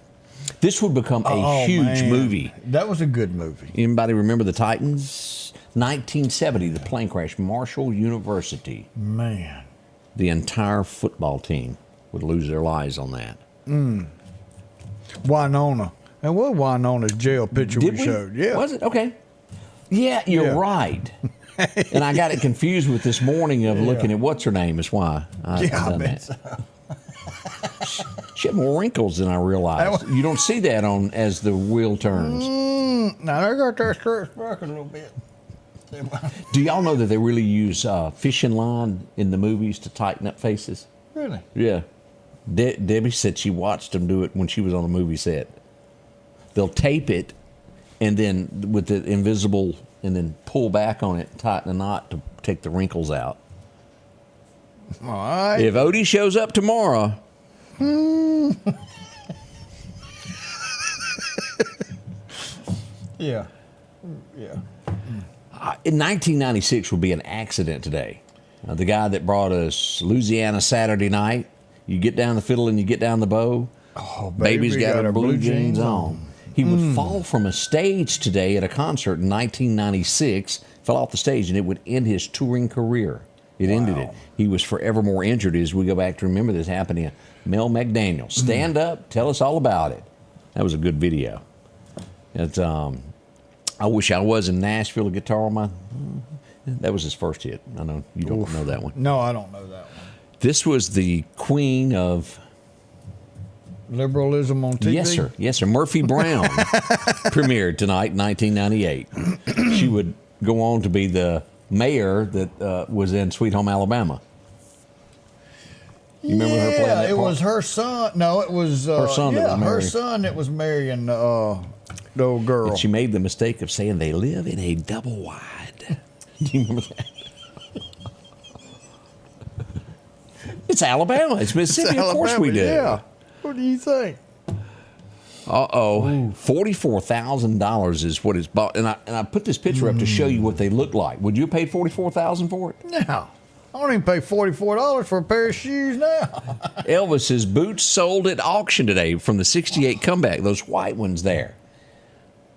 S1: This would become a huge movie.
S2: That was a good movie.
S1: Anybody remember the Titans? 1970, the plane crash, Marshall University.
S2: Man.
S1: The entire football team would lose their lives on that.
S2: Winona. And what Winona's jail picture we showed? Yeah.
S1: Was it? Okay. Yeah, you're right. And I got it confused with this morning of looking at what's her name is why I done that. So. She had more wrinkles than I realized. You don't see that on as the wheel turns.
S2: Now they got their skirts back a little bit.
S1: Do y'all know that they really use fishing line in the movies to tighten up faces?
S2: Really?
S1: Yeah. Debbie said she watched them do it when she was on a movie set. They'll tape it and then with the invisible and then pull back on it, tighten a knot to take the wrinkles out.
S2: All right.
S1: If Odie shows up tomorrow.
S2: Yeah.
S1: In 1996 would be an accident today. The guy that brought us Louisiana Saturday Night, you get down the fiddle and you get down the bow.
S2: Oh,
S1: Baby's got her blue jeans on. He would fall from a stage today at a concert in 1996, fell off the stage, and it would end his touring career. It ended it. He was forevermore injured as we go back to remember this happening. Mel McDaniel, stand up, tell us all about it. That was a good video. It's, I wish I was in Nashville, a guitar on my... That was his first hit. I know you don't know that one.
S2: No, I don't know that one.
S1: This was the queen of...
S2: Liberalism on TV?
S1: Yes, sir. Yes, sir. Murphy Brown premiered tonight in 1998. She would go on to be the mayor that was in Sweet Home Alabama. You remember her playing that
S2: it
S1: part?
S2: was her son. No, it was
S1: her son.
S2: Her son that was marrying the old girl.
S1: But she made the mistake of saying they live in a double wide. Do you remember that? It's Alabama. It's Mississippi. Of course we do.
S2: Yeah. What do you think?
S1: $44,000 is what it's bought, and I put this picture up to show you what they look like. Would you have paid $44,000 for it?
S2: No, I don't even pay $44 for a pair of shoes now.
S1: Elvis's boots sold at auction today from the '68 comeback. Those white ones there.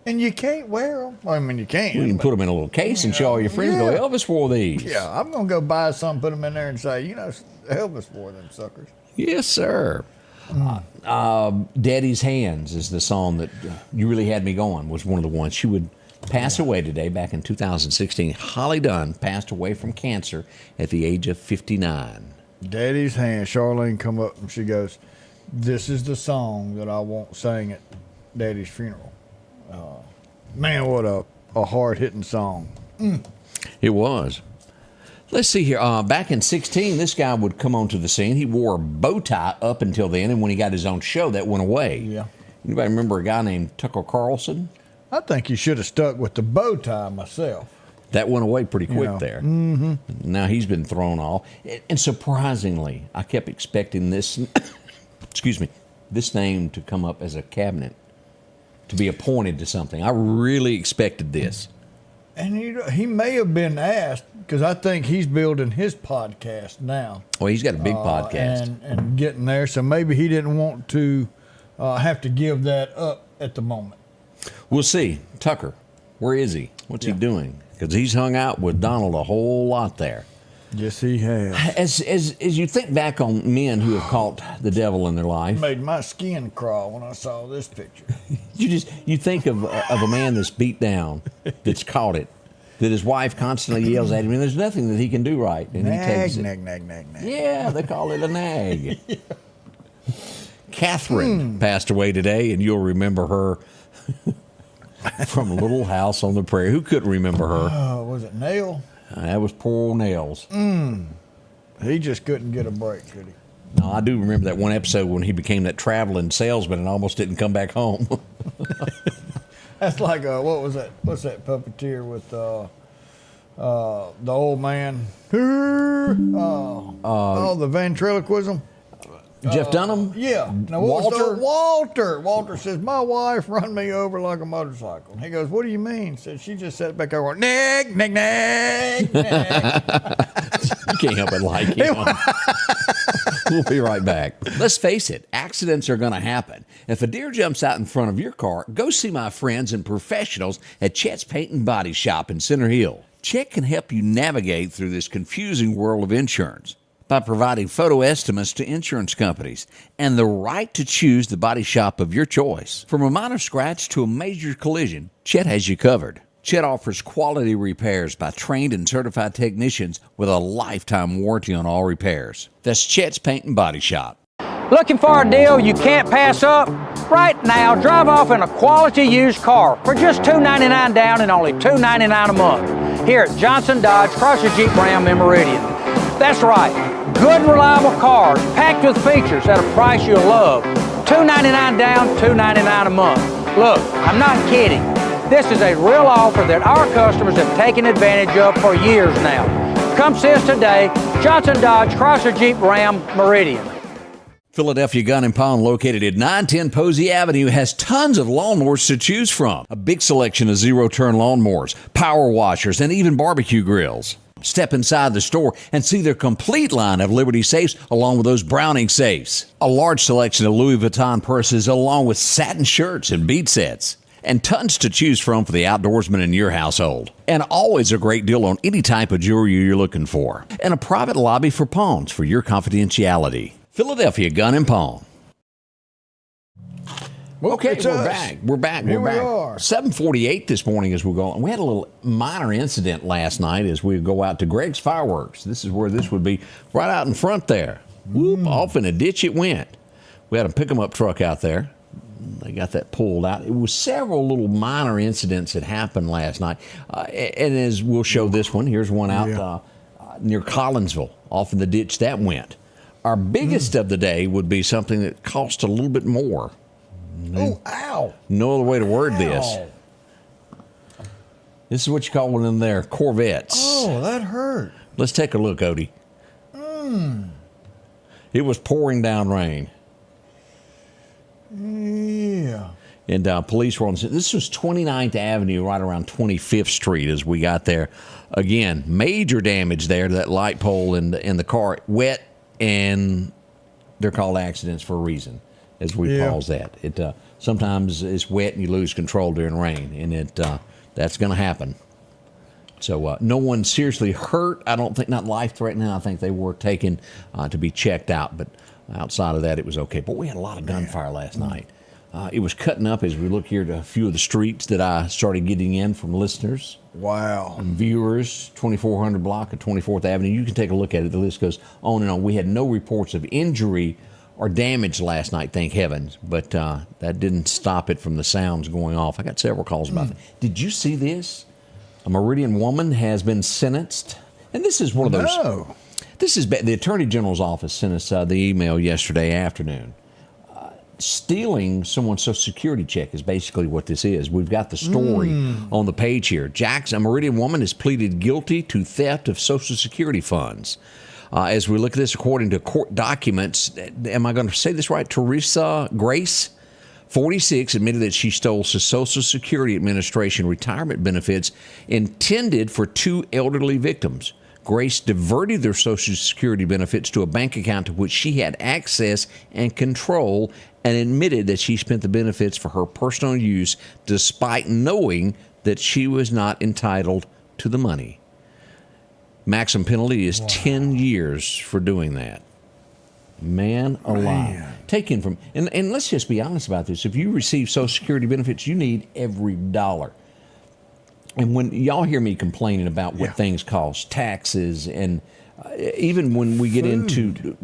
S2: And you can't wear them. I mean, you can.
S1: You can put them in a little case and show all your friends. Go, Elvis wore these.
S2: Yeah, I'm gonna go buy some, put them in there, and say, Elvis wore them suckers.
S1: Yes, sir. Daddy's Hands is the song that You Really Had Me Going, was one of the ones. She would pass away today back in 2016. Holly Dunn passed away from cancer at the age of 59.
S2: Daddy's Hands. Charlene come up and she goes, this is the song that I won't sing at Daddy's funeral. Man, what a hard-hitting song.
S1: It was. Let's see here. Back in 16, this guy would come onto the scene. He wore a bow tie up until then, and when he got his own show, that went away.
S2: Yeah.
S1: Anybody remember a guy named Tucker Carlson?
S2: I think you should have stuck with the bow tie myself.
S1: That went away pretty quick there.
S2: Mm-hmm.
S1: Now he's been thrown off. And surprisingly, I kept expecting this, excuse me, this name to come up as a cabinet, to be appointed to something. I really expected this.
S2: And he may have been asked, because I think he's building his podcast now.
S1: Well, he's got a big podcast.
S2: And getting there, so maybe he didn't want to have to give that up at the moment.
S1: We'll see. Tucker, where is he? What's he doing? Because he's hung out with Donald a whole lot there.
S2: Yes, he has.
S1: As you think back on men who have caught the devil in their life,
S2: Made my skin crawl when I saw this picture.
S1: you think of a man that's beat down, that's caught it, that his wife constantly yells at him, and there's nothing that he can do right, and he takes it.
S2: Nag.
S1: Yeah, they call it a nag. Catherine passed away today, and you'll remember her from Little House on the Prairie. Who couldn't remember her?
S2: Was it Nail?
S1: That was poor old Nails.
S2: He just couldn't get a break, could he?
S1: No, I do remember that one episode when he became that traveling salesman and almost didn't come back home.
S2: That's like what was that? What's that puppeteer with the old man. The ventriloquism.
S1: Jeff Dunham?
S2: Yeah. Now, Walter. Walter says, my wife run me over like a motorcycle. And he goes, what do you mean? Says, she just sat back there going, nag, nag, nag, nag.
S1: You can't help but like him. We'll be right back. Let's face it, accidents are going to happen. If a deer jumps out in front of your car, go see my friends and professionals at Chet's Paint and Body Shop in Center Hill. Chet can help you navigate through this confusing world of insurance by providing photo estimates to insurance companies and the right to choose the body shop of your choice. From a minor scratch to a major collision, Chet has you covered. Chet offers quality repairs by trained and certified technicians with a lifetime warranty on all repairs. That's Chet's Paint and Body Shop.
S11: Looking for a deal you can't pass up? Right now, drive off in a quality used car for just $299 down and only $299 a month here at Johnson Dodge Chrysler Jeep Ram in Meridian. That's right, good and reliable cars packed with features at a price you'll love. $299 down, $299 a month. Look, I'm not kidding. This is a real offer that our customers have taken advantage of for years now. Come see us today, Johnson Dodge Chrysler Jeep Ram Meridian.
S1: Philadelphia Gun and Pawn, located at 910 Posey Avenue, has tons of lawnmowers to choose from. A big selection of zero-turn lawnmowers, power washers, and even barbecue grills. Step inside the store and see their complete line of Liberty safes along with those Browning safes. A large selection of Louis Vuitton purses along with satin shirts and bead sets. And tons to choose from for the outdoorsman in your household. And always a great deal on any type of jewelry you're looking for. And a private lobby for pawns for your confidentiality. Philadelphia Gun and Pawn.
S2: Well,
S1: okay,
S2: it's
S1: we're
S2: us.
S1: back. We're back.
S2: Here
S1: We're back.
S2: we are.
S1: 7:48 this morning as we go on. We had a little minor incident last night as we go out to Greg's Fireworks. This is where this would be, right out in front there. Whoop, off in a ditch it went. We had a pick-em-up truck out there. They got that pulled out. It was several little minor incidents that happened last night. And as we'll show this one, here's one out near Collinsville, off in the ditch that went. Our biggest of the day would be something that cost a little bit more.
S2: Oh, ow.
S1: No other way to word this. This is what you call one of them there, Corvettes.
S2: Oh, that hurt.
S1: Let's take a look, Odie. It was pouring down rain.
S2: Yeah.
S1: And police were on. This was 29th Avenue, right around 25th Street as we got there. Again, major damage there to that light pole and the car. Wet, and they're called accidents for a reason, as we pause that. It sometimes it's wet and you lose control during rain, and that's going to happen. So no one seriously hurt. I don't think, not life-threatening. I think they were taken to be checked out, but outside of that, it was okay. But we had a lot of gunfire last night. It was cutting up as we look here to a few of the streets that I started getting in from listeners.
S2: Wow.
S1: And viewers, 2400 block of 24th Avenue. You can take a look at it. The list goes on and on. We had no reports of injury or damage last night, thank heavens. But that didn't stop it from the sounds going off. I got several calls about that. Did you see this? A Meridian woman has been sentenced. And this is one of those.
S2: No.
S1: This is the Attorney General's office sent us the email yesterday afternoon. Stealing someone's Social Security check is basically what this is. We've got the story on the page here. A Meridian woman has pleaded guilty to theft of Social Security funds. As we look at this, according to court documents, am I going to say this right? Teresa Grace, 46, admitted that she stole Social Security Administration retirement benefits intended for two elderly victims. Grace diverted their Social Security benefits to a bank account to which she had access and control, and admitted that she spent the benefits for her personal use despite knowing that she was not entitled to the money. Maximum penalty is 10 years for doing that. Man alive. Taken from, and let's just be honest about this. If you receive Social Security benefits, you need every dollar. And when y'all hear me complaining about what things cost, taxes, and even when we get into,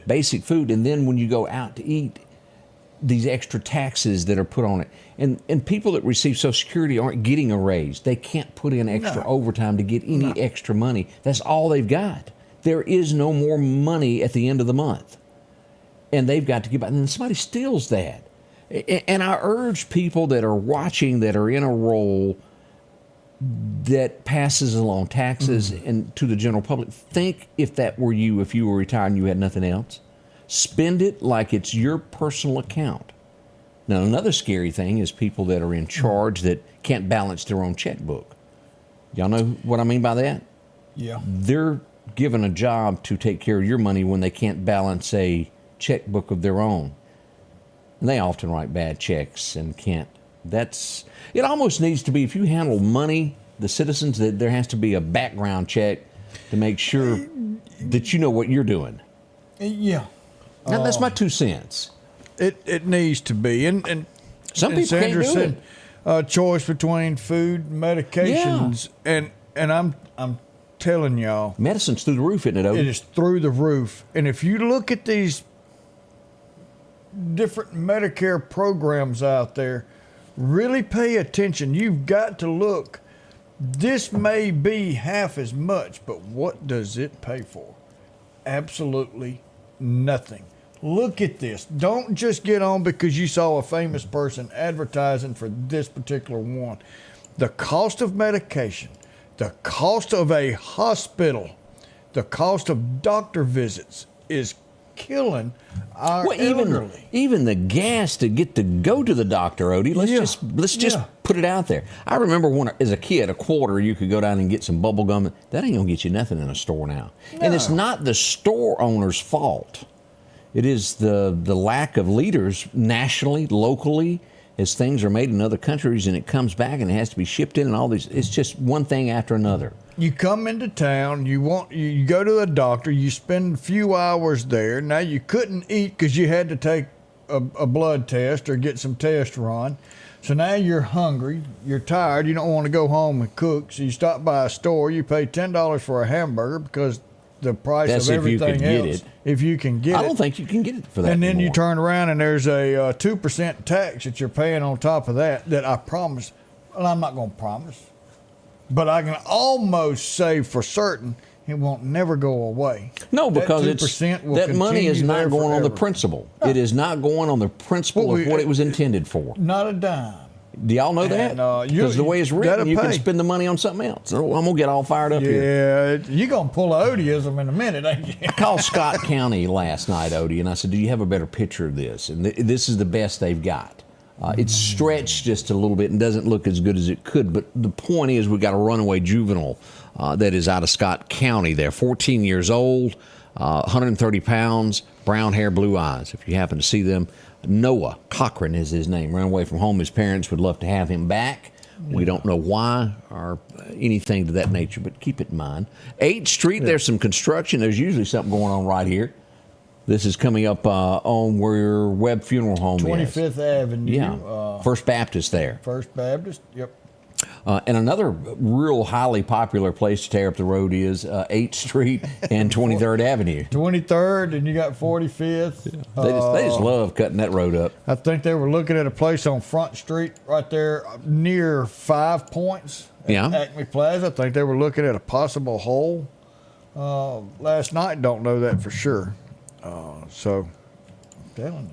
S1: basic food, and then when you go out to eat, these extra taxes that are put on it. And people that receive Social Security aren't getting a raise. They can't put in extra overtime to get any extra money. That's all they've got. There is no more money at the end of the month. And they've got to give out. And then somebody steals that. And I urge people that are watching, that are in a role, that passes along taxes and to the general public. Think if that were you, if you were retired and you had nothing else. Spend it like it's your personal account. Now, another scary thing is people that are in charge that can't balance their own checkbook. Y'all know what I mean by that?
S2: Yeah.
S1: They're given a job to take care of your money when they can't balance a checkbook of their own. And they often write bad checks and can't. It almost needs to be, if you handle money, the citizens, that there has to be a background check to make sure that you know what you're doing.
S2: Yeah.
S1: Now, that's my 2 cents.
S2: It needs to be. And
S1: some people
S2: Sandra
S1: can't do
S2: said,
S1: it.
S2: Choice between food and medications. Yeah. And I'm telling y'all.
S1: Medicine's through the roof, isn't it, Odie?
S2: It is through the roof. And if you look at these different Medicare programs out there, really pay attention. You've got to look. This may be half as much, but what does it pay for? Absolutely nothing. Look at this. Don't just get on because you saw a famous person advertising for this particular one. The cost of medication, the cost of a hospital, the cost of doctor visits is killing our elderly.
S1: Even the gas to get to go to the doctor, Odie. Let's just put it out there. I remember when, as a kid, a quarter you could go down and get some bubble gum. That ain't gonna get you nothing in a store now. No. And it's not the store owner's fault. It is the lack of leaders nationally, locally, as things are made in other countries and it comes back and it has to be shipped in and all these. It's just one thing after another.
S2: You come into town, you go to the doctor, you spend a few hours there. Now you couldn't eat because you had to take a blood test or get some tests run. So now you're hungry, you're tired, you don't want to go home and cook. So you stop by a store, you pay $10 for a hamburger because the price of everything else. If you can get it.
S1: I don't think you can get it for that
S2: And then
S1: anymore.
S2: you turn around and there's a 2% tax that you're paying on top of that I promise. Well, I'm not going to promise. But I can almost say for certain it won't never go away.
S1: No, because that money is not going on the principle. No. It is not going on the principle of what it was intended for.
S2: Not a dime.
S1: Do y'all know that? Because the way it's written, you can spend the money on something else. I'm going to get all fired up here.
S2: Yeah, you're going to pull an Odieism in a minute, ain't you?
S1: I called Scott County last night, Odie, and I said, do you have a better picture of this? And this is the best they've got. It's stretched just a little bit and doesn't look as good as it could. But the point is we've got a runaway juvenile that is out of Scott County there, 14 years old, 130 pounds, brown hair, blue eyes. If you happen to see them, Noah Cochran is his name. Ran away from home. His parents would love to have him back. We don't know why or anything to that nature, but keep it in mind. 8th Street, there's some construction. There's usually something going on right here. This is coming up on where Webb Funeral Home
S2: 25th
S1: is.
S2: Avenue.
S1: Yeah, First Baptist there.
S2: First Baptist, yep.
S1: And another real highly popular place to tear up the road is 8th Street and 23rd Avenue.
S2: 23rd, and you got 45th.
S1: They just love cutting that road up.
S2: I think they were looking at a place on Front Street right there near 5 Points. Acme Plaza. I think they were looking at a possible hole last night. Don't know that for sure. So, I'm telling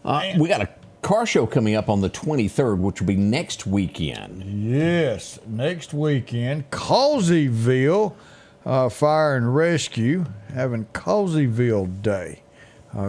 S2: you.
S1: We got a car show coming up on the 23rd, which will be next weekend.
S2: Yes, next weekend. Collinsville Fire and Rescue having Collinsville Day.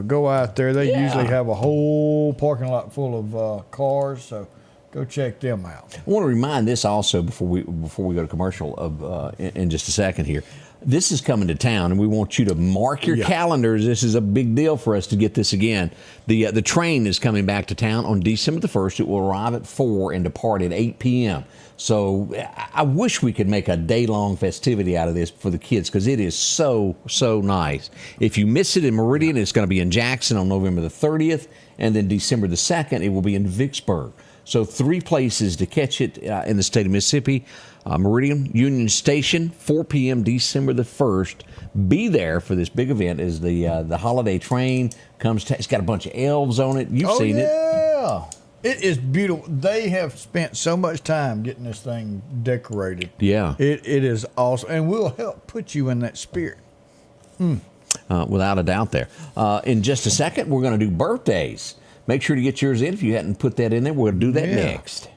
S2: Go out there. They usually have a whole parking lot full of cars, so go check them out.
S1: I want to remind this also before we go to commercial in just a second here. This is coming to town, and we want you to mark your calendars. This is a big deal for us to get this again. The train is coming back to town on December the 1st. It will arrive at 4 and depart at 8 p.m. So I wish we could make a day-long festivity out of this for the kids because it is so, so nice. If you miss it in Meridian, it's going to be in Jackson on November the 30th, and then December the 2nd, it will be in Vicksburg. So 3 places to catch it in the state of Mississippi. Meridian, Union Station, 4 p.m. December the 1st. Be there for this big event as the holiday train comes. It's got a bunch of elves on it. You've seen it.
S2: Oh, yeah. It is beautiful. They have spent so much time getting this thing decorated.
S1: Yeah.
S2: It is awesome. And we'll help put you in that spirit.
S1: Without a doubt there. In just a second, we're going to do birthdays. Make sure to get yours in if you hadn't put that in there. We'll do that next.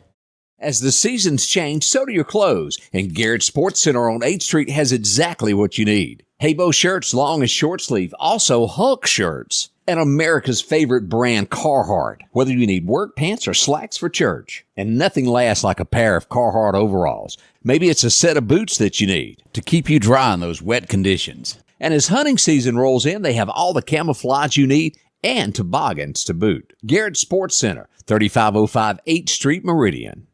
S1: As the seasons change, so do your clothes, and Garrett Sports Center on 8th Street has exactly what you need. Habo shirts, long and short sleeve, also Hulk shirts, and America's favorite brand, Carhartt, whether you need work pants or slacks for church. And nothing lasts like a pair of Carhartt overalls. Maybe it's a set of boots that you need to keep you dry in those wet conditions. And as hunting season rolls in, they have all the camouflage you need and toboggans to boot. Garrett Sports Center, 3505 8th Street, Meridian.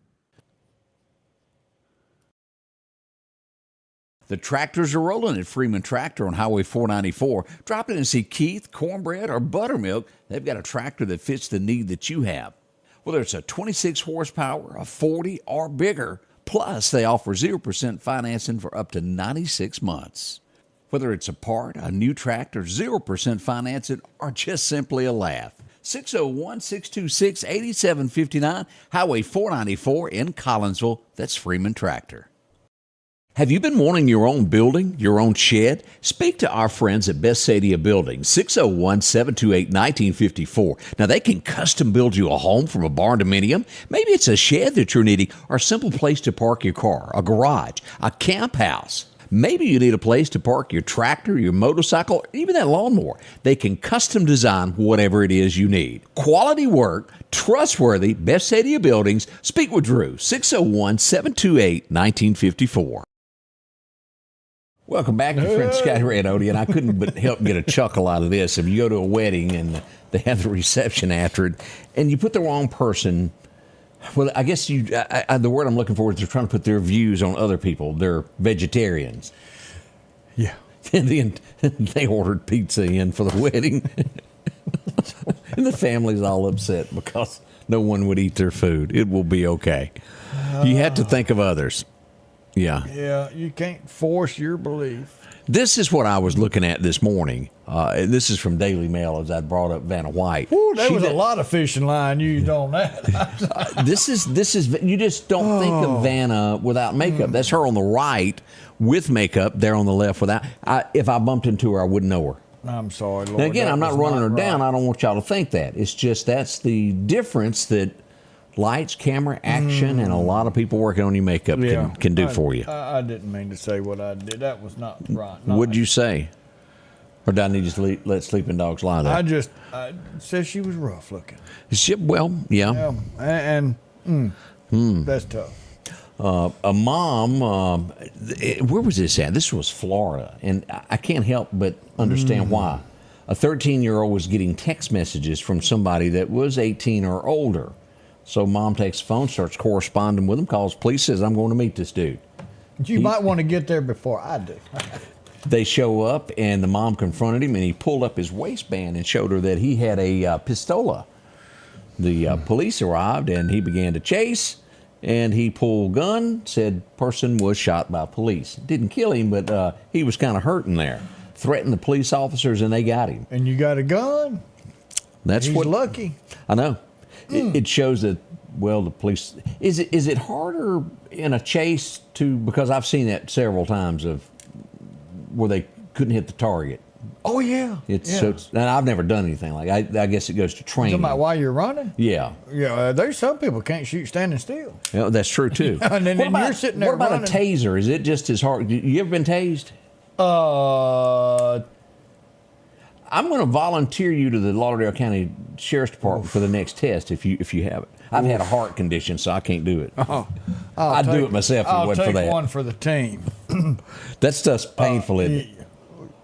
S1: The tractors are rolling at Freeman Tractor on Highway 494. Drop in and see Keith, Cornbread, or Buttermilk. They've got a tractor that fits the need that you have. Whether it's a 26 horsepower, a 40, or bigger. Plus, they offer 0% financing for up to 96 months. Whether it's a part, a new tractor, 0% financing, or just simply a laugh. 601-626-8759, Highway 494 in Collinsville. That's Freeman Tractor. Have you been wanting your own building, your own shed? Speak to our friends at Best Sadia Building, 601-728-1954. Now, they can custom build you a home from a barn dominium. Maybe it's a shed that you're needing or a simple place to park your car, a garage, a camp house. Maybe you need a place to park your tractor, your motorcycle, or even that lawnmower. They can custom design whatever it is you need. Quality work, trustworthy, Best Sadia Buildings. Speak with Drew, 601-728-1954. Welcome back, your friend Scotty Ray Report, and I couldn't but help get a chuckle out of this. If you go to a wedding and they have the reception after it, and you put the wrong person, well, I guess the word I'm looking for is they're trying to put their views on other people. They're vegetarians.
S2: Yeah.
S1: And then they ordered pizza in for the wedding. And the family's all upset because no one would eat their food. It will be okay. You have to think of others. Yeah.
S2: Yeah, you can't force your belief.
S1: This is what I was looking at this morning. This is from Daily Mail as I brought up Vanna White.
S2: Ooh, there was a lot of fishing line used on that.
S1: This is you just don't think of Vanna without makeup. That's her on the right with makeup, there on the left without. If I bumped into her, I wouldn't know her.
S2: I'm sorry, Lord.
S1: Now again, I'm not running her down. I don't want y'all to think that. It's just that's the difference that lights, camera, action, and a lot of people working on your makeup can do for you.
S2: I didn't mean to say what I did. That was not right.
S1: What'd you say? Or did I need to let sleeping dogs lie there?
S2: I said she was rough looking.
S1: Well, yeah.
S2: And that's tough.
S1: A mom, where was this at? This was Florida, and I can't help but understand why. A 13-year-old was getting text messages from somebody that was 18 or older. So mom takes the phone, starts corresponding with him, calls police, says, I'm going to meet this dude.
S2: You might want to get there before I do.
S1: They show up, and the mom confronted him, and he pulled up his waistband and showed her that he had a pistola. The police arrived, and he began to chase, and he pulled gun, said person was shot by police. Didn't kill him, but he was kind of hurting there. Threatened the police officers, and they got him.
S2: And you got a gun?
S1: He's
S2: lucky.
S1: I know. It shows that, well, the police... Is it harder in a chase because I've seen that several times of where they couldn't hit the target.
S2: Oh, yeah.
S1: And I've never done anything like that. I guess it goes to training.
S2: Talking about while you're running?
S1: Yeah.
S2: Yeah, there's some people can't shoot standing still.
S1: Yeah, that's true, too.
S2: And then you're sitting there
S1: What about
S2: running.
S1: a taser? Is it just as hard? You ever been tased? I'm going to volunteer you to the Lauderdale County Sheriff's Department for the next test if you have it. I've had a heart condition, so I can't do it. I'd do it myself if it wasn't for that.
S2: I'll take one for the team.
S1: That stuff's painful, isn't it?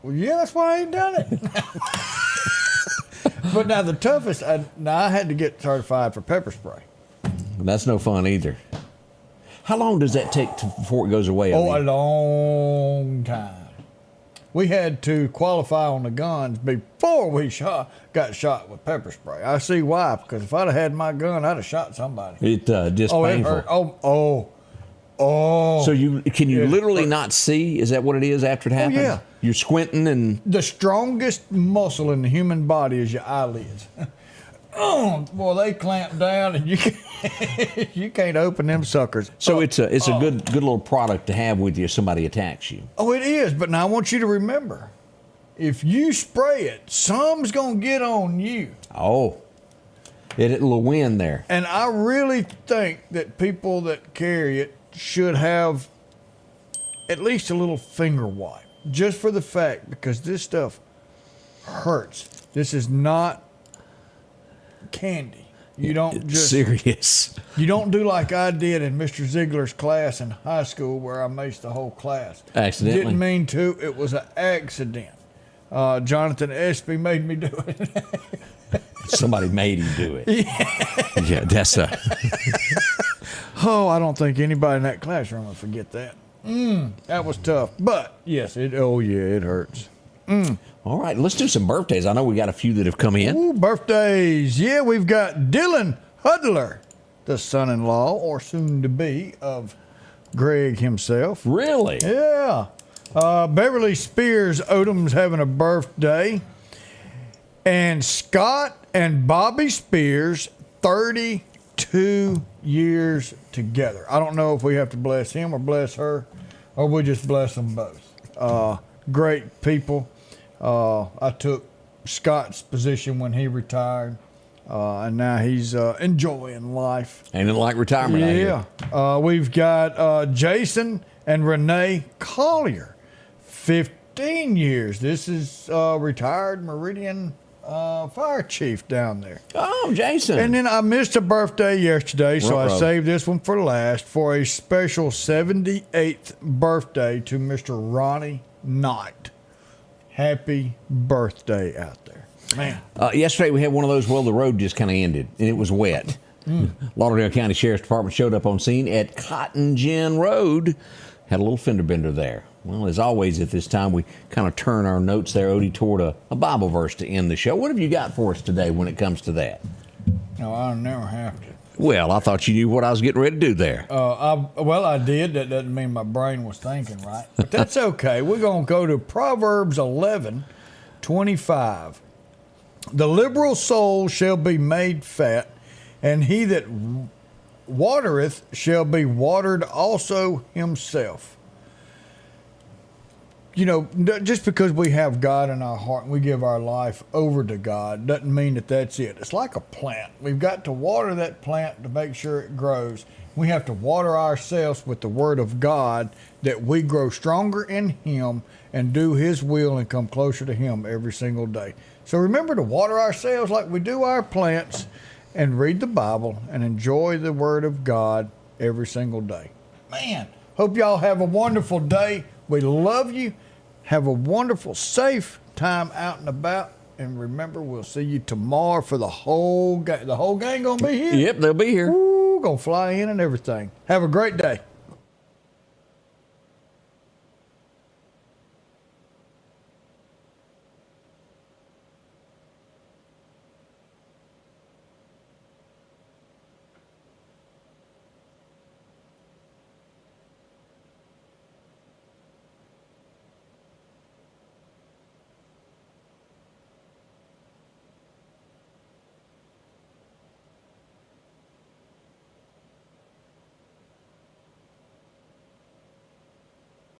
S2: Well, yeah, that's why I ain't done it. But now the toughest, I had to get certified for pepper spray.
S1: That's no fun either. How long does that take before it goes away?
S2: A long time. We had to qualify on the guns before we got shot with pepper spray. I see why, because if I'd have had my gun, I'd have shot somebody.
S1: It just painful.
S2: It hurt. Oh.
S1: So can you literally not see? Is that what it is after it happens?
S2: Oh, yeah.
S1: You're squinting and...
S2: The strongest muscle in the human body is your eyelids. Boy, they clamp down and you can't open them suckers.
S1: So it's a good little product to have with you if somebody attacks you.
S2: Oh, it is. But now I want you to remember, if you spray it, some's gonna get on you.
S1: Oh. It hit a little wind there.
S2: And I really think that people that carry it should have at least a little finger wipe, just for the fact, because this stuff hurts. This is not candy. You don't just
S1: serious.
S2: You don't do like I did in Mr. Ziegler's class in high school, where I maced the whole class.
S1: Accidentally.
S2: Didn't mean to. It was an accident. Jonathan Espy made me do it.
S1: Somebody made him do it. Yeah, that's a.
S2: Oh, I don't think anybody in that classroom will forget that. That was tough. But yes, it hurts.
S1: All right, let's do some birthdays. I know we got a few that have come in.
S2: Ooh, birthdays. Yeah, we've got Dylan Hudler, the son-in-law or soon-to-be of Greg himself.
S1: Really?
S2: Yeah. Beverly Spears Odom's having a birthday. And Scott and Bobby Spears, 32 years together. I don't know if we have to bless him or bless her, or we just bless them both. Great people. I took Scott's position when he retired, and now he's enjoying life.
S1: Ain't it like retirement out here?
S2: Yeah. We've got Jason and Renee Collier, 15 years. This is retired Meridian fire chief down there.
S1: Oh, Jason.
S2: And then I missed a birthday yesterday, so I
S1: Ruh-roh.
S2: saved this one for last for a special 78th birthday to Mr. Ronnie Knight. Happy birthday out there. Man.
S1: Yesterday we had one of those, well, the road just kind of ended, and it was wet. Lauderdale County Sheriff's Department showed up on scene at Cotton Gin Road. Had a little fender bender there. Well, as always at this time, we kind of turn our notes there, Odie, toward a Bible verse to end the show. What have you got for us today when it comes to that?
S2: No, I never have to.
S1: Well, I thought you knew what I was getting ready to do there.
S2: I did. That doesn't mean my brain was thinking right. But that's okay. We're going to go to Proverbs 11:25. The liberal soul shall be made fat, and he that watereth shall be watered also himself. You know, just because we have God in our heart and we give our life over to God doesn't mean that that's it. It's like a plant. We've got to water that plant to make sure it grows. We have to water ourselves with the Word of God, that we grow stronger in Him and do His will and come closer to Him every single day. So remember to water ourselves like we do our plants, and read the Bible and enjoy the Word of God every single day. Man, hope y'all have a wonderful day. We love you. Have a wonderful, safe time out and about. And remember, we'll see you tomorrow for the whole gang. The whole gang gonna be here?
S1: Yep, they'll be here.
S2: Ooh, gonna fly in and everything. Have a great day.